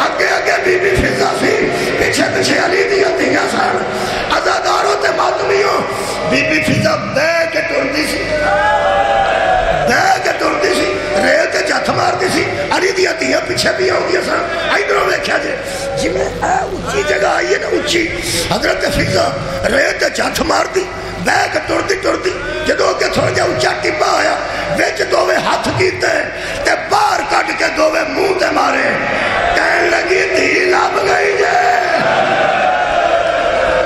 اگے اگے بی بی فضا سی, پیچھے پیچھے علی دیا تیاں سان, عزاداروں تے ماتمیوں. بی بی فضا بے کے ٹردی سی, بے کے ٹردی سی, ریت جھت مارتی سی. علی دیا تیاں پیچھے بھی آؤں دیا سان. ادھروں دیکھا جے جی میں اونچی جگہ آئی ہے نا, اونچی. حضرت فضا ریت جھت مار دی, بے کے ٹردی ٹردی, جدو کہ تھوڑا جا اونچا ٹبا آیا, ویچ دووے ہاتھ کیتے تے باہر کٹ کے دووے منہ تے مارے. کہن لگی تھی لب گئی جے,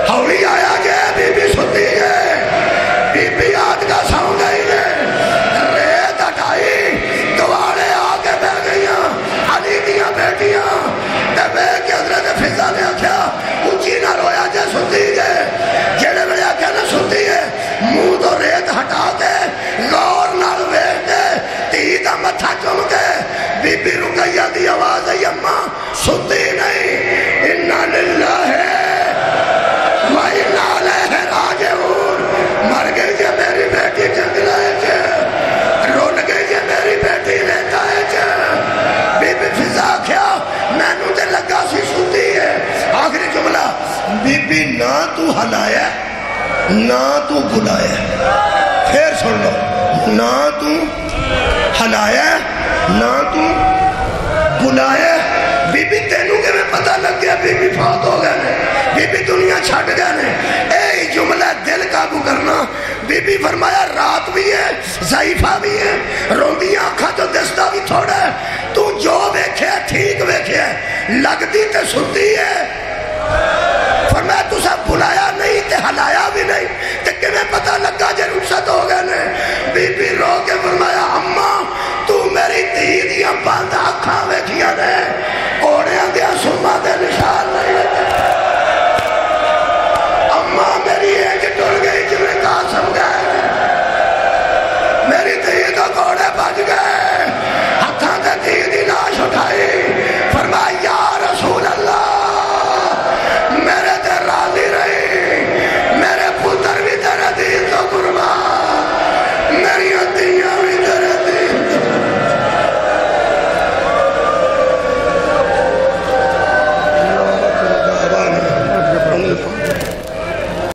ہولی آیا جے, بی بی ستی جے, بی بی آج کا ساؤں گئی جے. ریت ہٹائی, دوارے آگے بہ گئیاں علی دیاں بیٹیاں, تے بے کے حضرت فضا نے آکھیا اونچی نہ رویا جے, ستی جے. جیڑے میں آکھیا نہ ستی ہے, منہ تو ریت ہٹا کے غور نال ویکھ کے تی دا نہ تو بلایا پھر سن لو نہ تو ہلایا نہ تو بلایا بی بی تینوں کے میں پتہ لگ گیا بی بی فوت ہو گئے نے بی بی دنیا چھٹ گئے نے اے جملہ دل قابو کرنا بی بی فرمایا رات بھی ہے ضعیفہ بھی ہے روندیاں آنکھا تو دستہ بھی تھوڑا ہے تو جو ویکھے ٹھیک ویکھے لگتی تے سنتی ہے فرمایا تو سب بلایا نہیں تے ہلایا بھی نہیں تے کہ میں پتہ لگا جے رخصت ہو